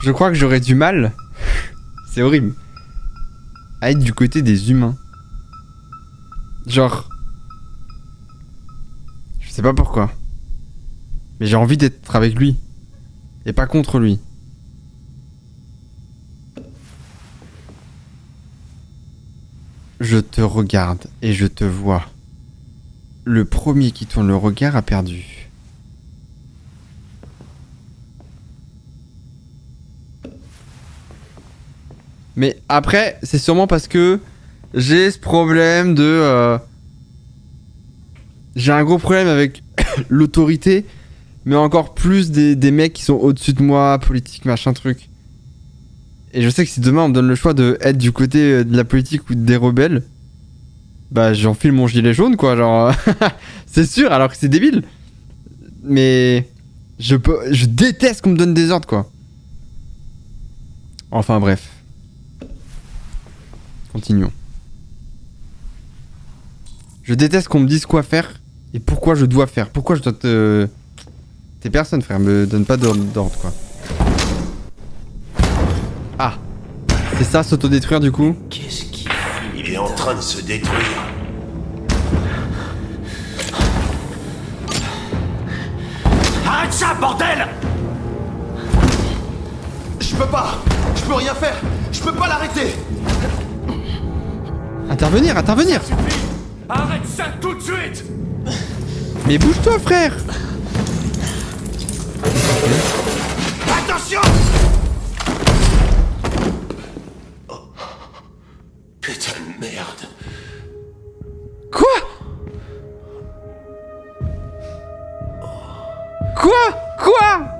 je crois que j'aurais du mal, c'est horrible, à être du côté des humains. Genre, je sais pas pourquoi, mais j'ai envie d'être avec lui et pas contre lui. Je te regarde et je te vois. Le premier qui tourne le regard a perdu. Mais après, c'est sûrement parce que j'ai ce problème de... J'ai un gros problème avec l'autorité, mais encore plus des mecs qui sont au-dessus de moi, politique, machin truc. Et je sais que si demain on me donne le choix de être du côté de la politique ou des rebelles, bah j'enfile mon gilet jaune quoi, genre c'est sûr, alors que c'est débile. Mais je déteste qu'on me donne des ordres quoi. Enfin bref. Continuons. Je déteste qu'on me dise quoi faire et pourquoi je dois faire. Pourquoi je dois te... T'es personne frère, me donne pas d'ordre quoi. Ah, c'est ça s'autodétruire du coup? Qu'est-ce qui... Il est en train de se détruire. Arrête ça, bordel! Je peux pas! Je peux rien faire! Je peux pas l'arrêter! Intervenir, intervenir! Arrête ça tout de suite! Mais bouge-toi frère! Attention! Putain de merde. Quoi? Quoi?